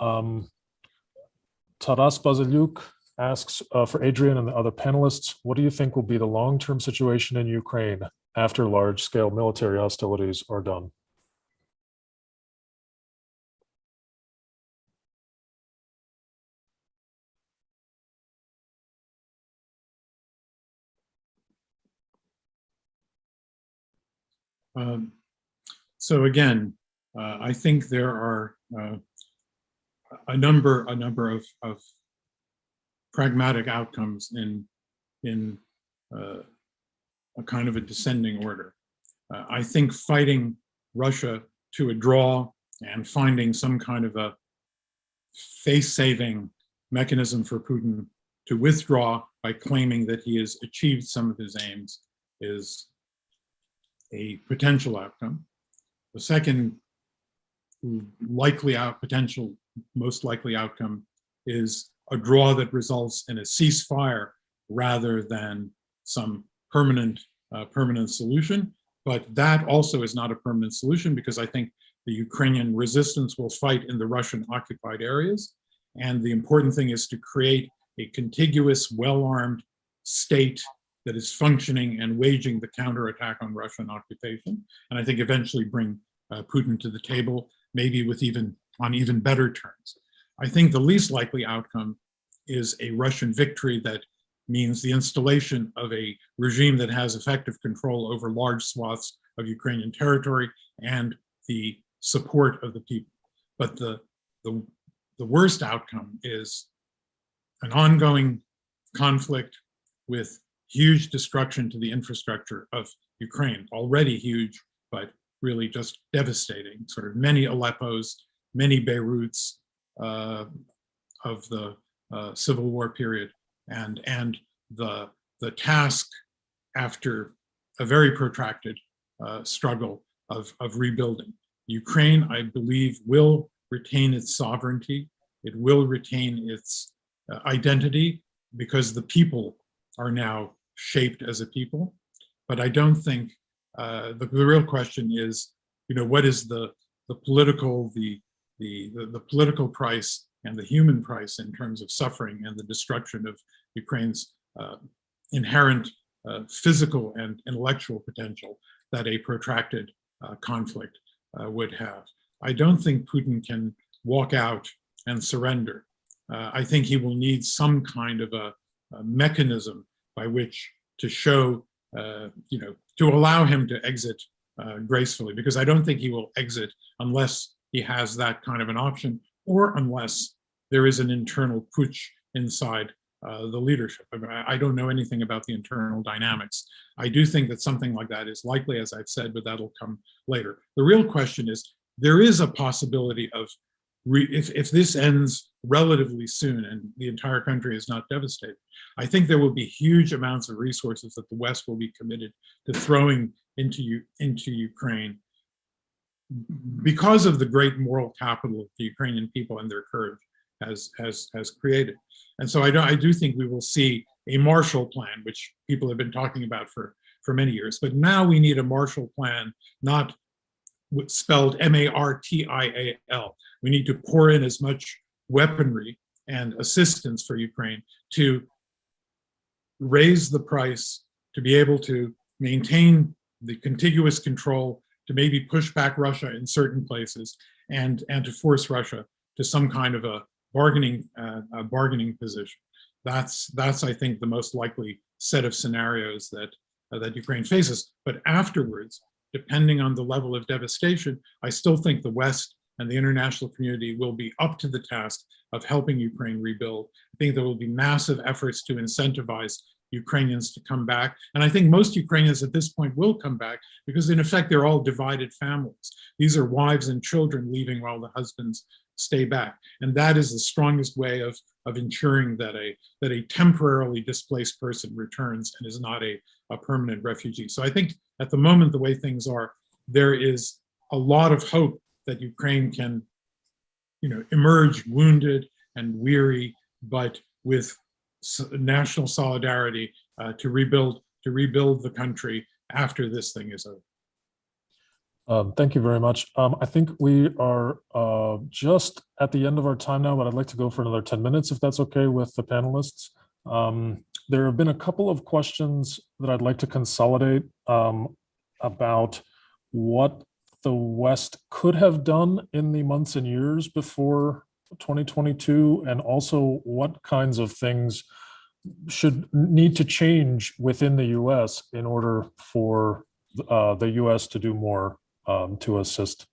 Taras Baziliuk asks for Adrian and the other panelists, what do you think will be the long-term situation in Ukraine after large-scale military hostilities are done? So again, I think there are a number of pragmatic outcomes in a kind of a descending order. I think fighting Russia to a draw and finding some kind of a face-saving mechanism for Putin to withdraw by claiming that he has achieved some of his aims is a potential outcome. The second most likely outcome is a draw that results in a ceasefire rather than some permanent solution. But that also is not a permanent solution, because I think the Ukrainian resistance will fight in the Russian occupied areas. And the important thing is to create a contiguous, well-armed state that is functioning and waging the counterattack on Russian occupation. And I think eventually bring Putin to the table, maybe with on even better terms. I think the least likely outcome is a Russian victory that means the installation of a regime that has effective control over large swaths of Ukrainian territory and the support of the people. But the worst outcome is an ongoing conflict with huge destruction to the infrastructure of Ukraine, already huge, but really just devastating, sort of many Aleppos, many Beiruts of the Civil War period, and the task after a very protracted struggle of rebuilding. Ukraine, I believe, will retain its sovereignty. It will retain its identity because the people are now shaped as a people. But I don't think the real question is, what is the political political price and the human price in terms of suffering and the destruction of Ukraine's inherent physical and intellectual potential that a protracted conflict would have. I don't think Putin can walk out and surrender. I think he will need some kind of a mechanism by which to show, to allow him to exit gracefully, because I don't think he will exit unless he has that kind of an option, or unless there is an internal putsch inside the leadership. I don't know anything about the internal dynamics. I do think that something like that is likely, as I've said, but that'll come later. The real question is, there is a possibility of, if this ends relatively soon and the entire country is not devastated, I think there will be huge amounts of resources that the West will be committed to throwing into Ukraine because of the great moral capital the Ukrainian people and their courage has created. And so I do think we will see a Marshall Plan, which people have been talking about for many years. But now we need a Marshall Plan, not spelled M-A-R-T-I-A-L. We need to pour in as much weaponry and assistance for Ukraine to raise the price, to be able to maintain the contiguous control, to maybe push back Russia in certain places, and to force Russia to some kind of a bargaining position. That's I think the most likely set of scenarios that Ukraine faces. But afterwards, depending on the level of devastation, I still think the West and the international community will be up to the task of helping Ukraine rebuild. I think there will be massive efforts to incentivize Ukrainians to come back. And I think most Ukrainians at this point will come back because in effect, they're all divided families. These are wives and children leaving while the husbands stay back. And that is the strongest way of ensuring that a temporarily displaced person returns and is not a permanent refugee. So I think at the moment, the way things are, there is a lot of hope that Ukraine can, emerge wounded and weary, but with national solidarity to rebuild the country after this thing is over. Thank you very much. I think we are just at the end of our time now, but I'd like to go for another 10 minutes if that's okay with the panelists. There have been a couple of questions that I'd like to consolidate about what the West could have done in the months and years before 2022, and also what kinds of things should need to change within the US in order for the US to do more to assist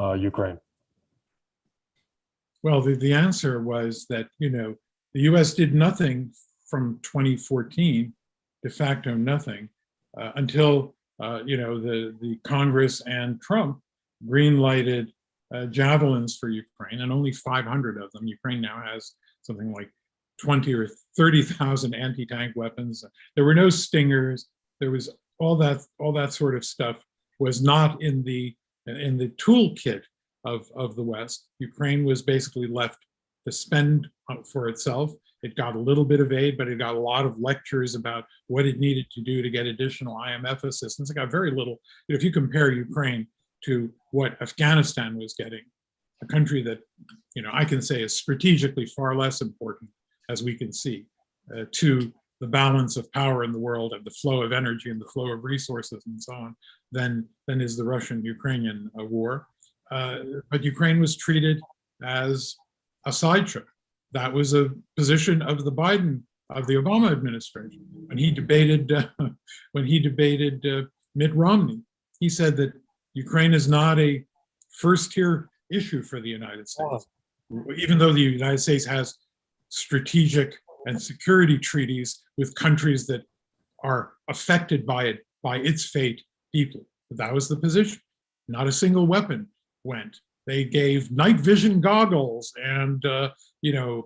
Ukraine. Well, the answer was that, the US did nothing from 2014, de facto nothing, until, the Congress and Trump green-lighted javelins for Ukraine, and only 500 of them. Ukraine now has something like 20 or 30,000 anti-tank weapons. There were no Stingers. There was all that sort of stuff was not in the toolkit of the West. Ukraine was basically left to spend for itself. It got a little bit of aid, but it got a lot of lectures about what it needed to do to get additional IMF assistance. It got very little. If you compare Ukraine to what Afghanistan was getting, a country that, I can say is strategically far less important, as we can see, to the balance of power in the world and the flow of energy and the flow of resources and so on, than is the Russian-Ukrainian war. But Ukraine was treated as a sideshow. That was a position of the Obama administration. When he debated Mitt Romney, he said that Ukraine is not a first-tier issue for the United States, even though the United States has strategic and security treaties with countries that are affected by its fate deeply. But that was the position. Not a single weapon went. They gave night vision goggles and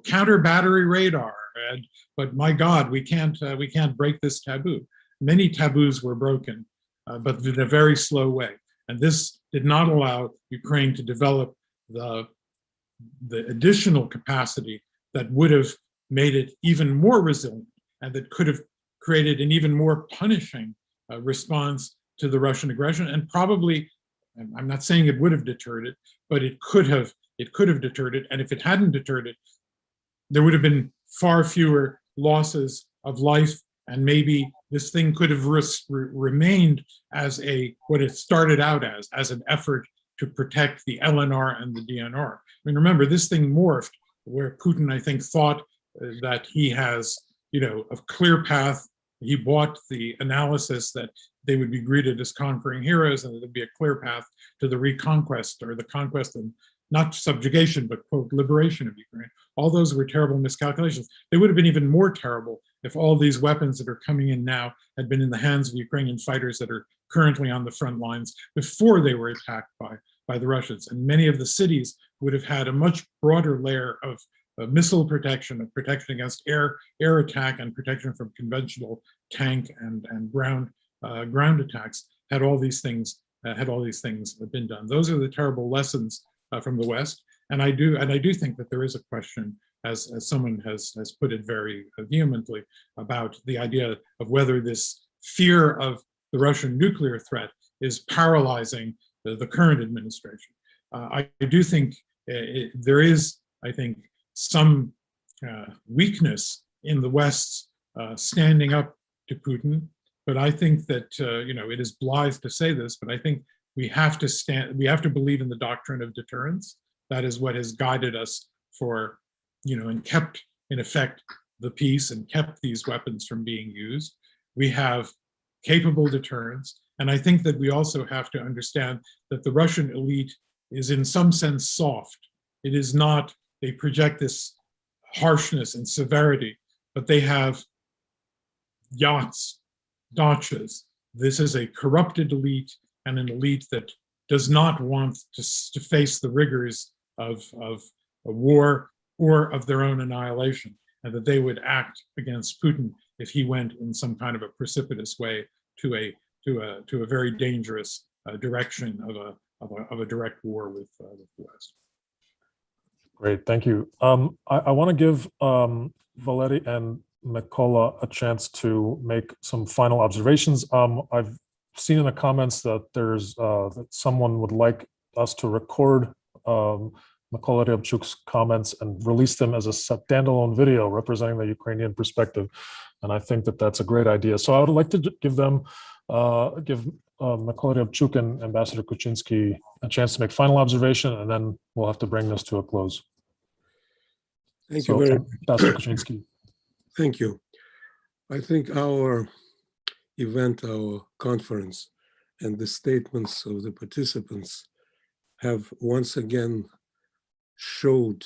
counter battery radar. But my God, we can't break this taboo. Many taboos were broken but in a very slow way. And this did not allow Ukraine to develop the additional capacity that would have made it even more resilient and that could have created an even more punishing response to the Russian aggression. And probably, I'm not saying it would have deterred it, but it could have deterred it. And if it hadn't deterred it, there would have been far fewer losses of life, and maybe this thing could have remained as what it started out as an effort to protect the LNR and the DNR. I mean, remember, this thing morphed where Putin, I think, thought that he has, a clear path. He bought the analysis that they would be greeted as conquering heroes and there'd be a clear path to the reconquest or the conquest and not subjugation, but quote, liberation of Ukraine. All those were terrible miscalculations. They would have been even more terrible if all these weapons that are coming in now had been in the hands of Ukrainian fighters that are currently on the front lines before they were attacked by the Russians. And many of the cities would have had a much broader layer of missile protection, of protection against air attack, and protection from conventional tank and ground attacks. Had all these things been done. Those are the terrible lessons from the West. And I do think that there is a question, as someone has put it very vehemently, about the idea of whether this fear of the Russian nuclear threat is paralyzing the current administration. I do think there is, I think, some weakness in the West's standing up to Putin, but I think that it is blithe to say this, but I think we have to believe in the doctrine of deterrence. That is what has guided us for, and kept, in effect, the peace and kept these weapons from being used. We have capable deterrence. And I think that we also have to understand that the Russian elite is in some sense soft. It is not, they project this harshness and severity, but they have yachts, dachas. This is a corrupted elite and an elite that does not want to face the rigors of a war or of their own annihilation, and that they would act against Putin if he went in some kind of a precipitous way to a very dangerous direction of a direct war with the West. Great, thank you. I want to give Valery and Mykola a chance to make some final observations. I've seen in the comments that there's that someone would like us to record Mykola Ryabchuk's comments and release them as a standalone video representing the Ukrainian perspective, and I think that that's a great idea. So I would like to give Mykola Ryabchuk and Ambassador Kuczynski a chance to make final observation, and then we'll have to bring this to a close. Thank you very much. Ambassador Kuczynski. Thank you. I think our event, our conference, and the statements of the participants have once again showed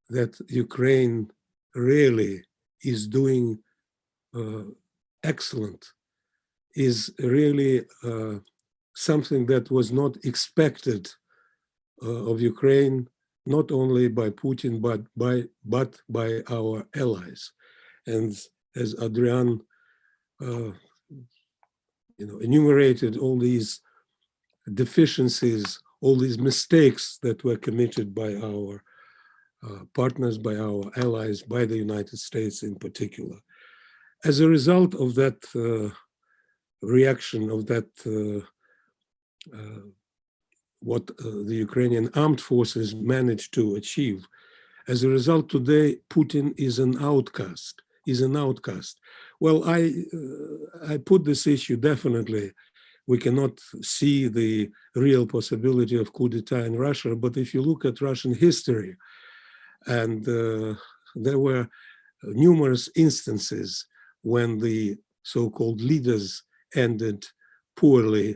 that Ukraine really is doing excellent, is really something that was not expected of Ukraine, not only by Putin, but by our allies. And as Adrian enumerated all these deficiencies, all these mistakes that were committed by our partners, by our allies, by the United States in particular. As a result of that reaction, of that what the Ukrainian armed forces managed to achieve, as a result today, Putin is an outcast, Well, I put this issue definitely. We cannot see the real possibility of coup d'etat in Russia, but if you look at Russian history, and there were numerous instances when the so-called leaders ended poorly,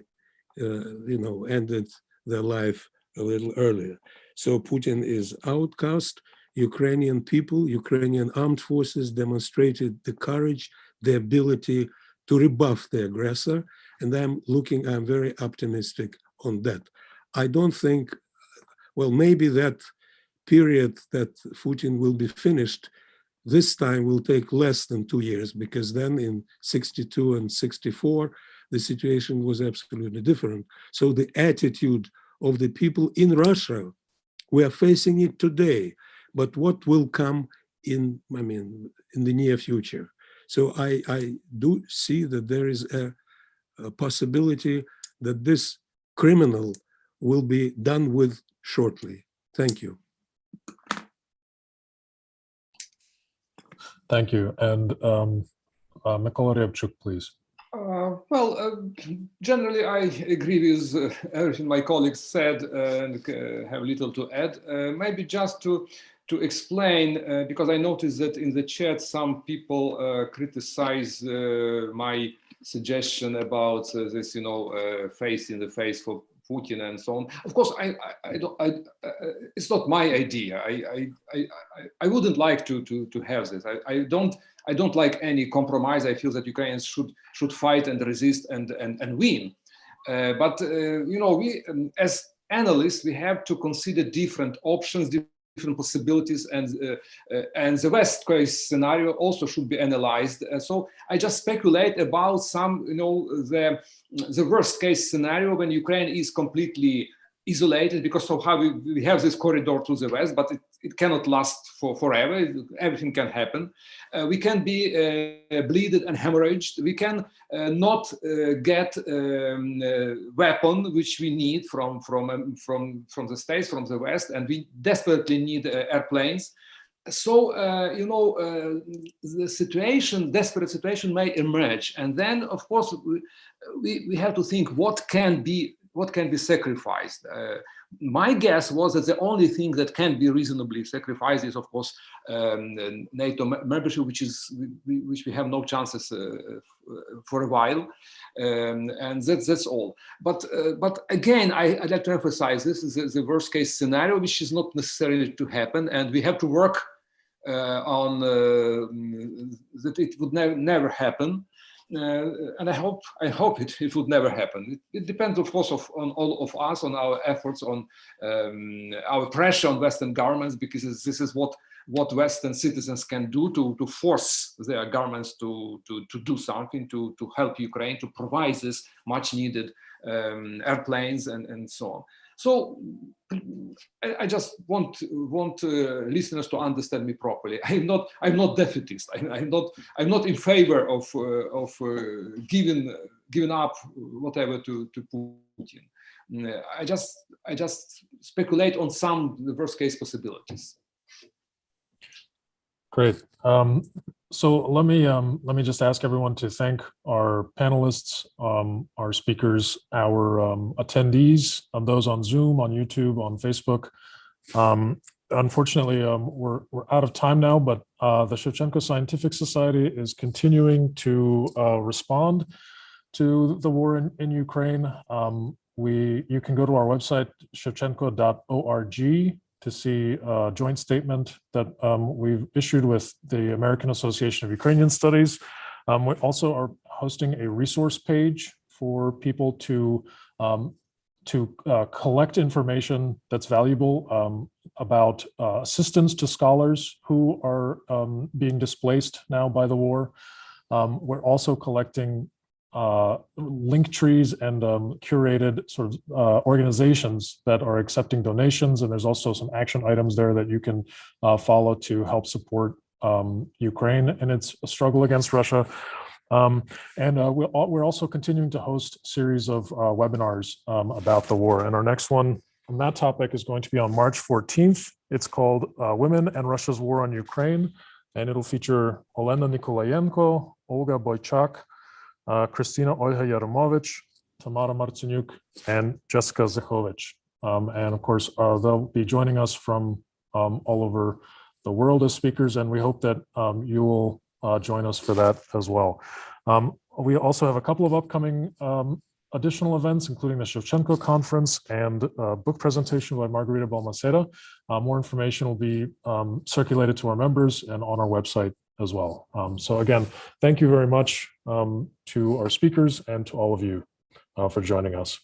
ended their life a little earlier. So Putin is outcast. Ukrainian people, Ukrainian armed forces demonstrated the courage, the ability to rebuff the aggressor. And I'm very optimistic on that. I don't think, well, maybe that period that Putin will be finished this time will take less than 2 years, because then in 62 and 64, the situation was absolutely different. So the attitude of the people in Russia, we are facing it today, but what will come in the near future? So I do see that there is a possibility that this criminal will be done with shortly. Thank you. Thank you. And Mykola Rябчuk, please. Generally, I agree with everything my colleagues said and have little to add. Maybe just to explain, because I noticed that in the chat, some people criticize my suggestion about this, face in the face for Putin and so on. Of course, it's not my idea. I wouldn't like to have this. I don't like any compromise. I feel that Ukrainians should fight and resist and win. But we as analysts, we have to consider different options, different possibilities, and the worst case scenario also should be analyzed. So I just speculate about some, the worst case scenario when Ukraine is completely isolated because of how we have this corridor to the west, but it cannot last forever. Everything can happen. We can be bleeded and hemorrhaged. We can not get weapon which we need from the States, from the West, and we desperately need airplanes. So the desperate situation may emerge, and then of course we have to think what can be sacrificed. My guess was that the only thing that can be reasonably sacrificed is, of course, NATO membership, which we have no chances for a while, and that's all. But again, I'd like to emphasize this is the worst case scenario, which is not necessarily to happen, and we have to work on that it would never happen. And I hope it would never happen. It depends, of course, on all of us, on our efforts, on our pressure on Western governments, because this is what Western citizens can do to force their governments to do something to help Ukraine, to provide this much needed airplanes and so on. So I just want listeners to understand me properly. I'm not defeatist. I'm not in favor of giving up whatever to Putin. I just speculate on some worst case possibilities. Great. So let me just ask everyone to thank our panelists, our speakers, our attendees, those on Zoom, on YouTube, on Facebook. Unfortunately, we're out of time now, but the Shevchenko Scientific Society is continuing to respond to the war in Ukraine. You can go to our website, shevchenko.org, to see a joint statement that we've issued with the American Association of Ukrainian Studies. We also are hosting a resource page for people to collect information that's valuable about assistance to scholars who are being displaced now by the war. We're also collecting link trees and curated sort of organizations that are accepting donations, and there's also some action items there that you can follow to help support Ukraine in its struggle against Russia. We're also continuing to host a series of webinars about the war, and our next one on that topic is going to be on March 14th. It's called Women and Russia's War on Ukraine, and it'll feature Olena Nikolayenko, Olga Boychak, Kristina Olha Yaromovich, Tamara Martinyuk, and Jessica Zachovich. And of course, they'll be joining us from all over the world as speakers, and we hope that you will join us for that as well. We also have a couple of upcoming additional events, including the Shevchenko conference and a book presentation by Margarita Balmaceda. More information will be circulated to our members and on our website as well. So again, thank you very much to our speakers and to all of you for joining us.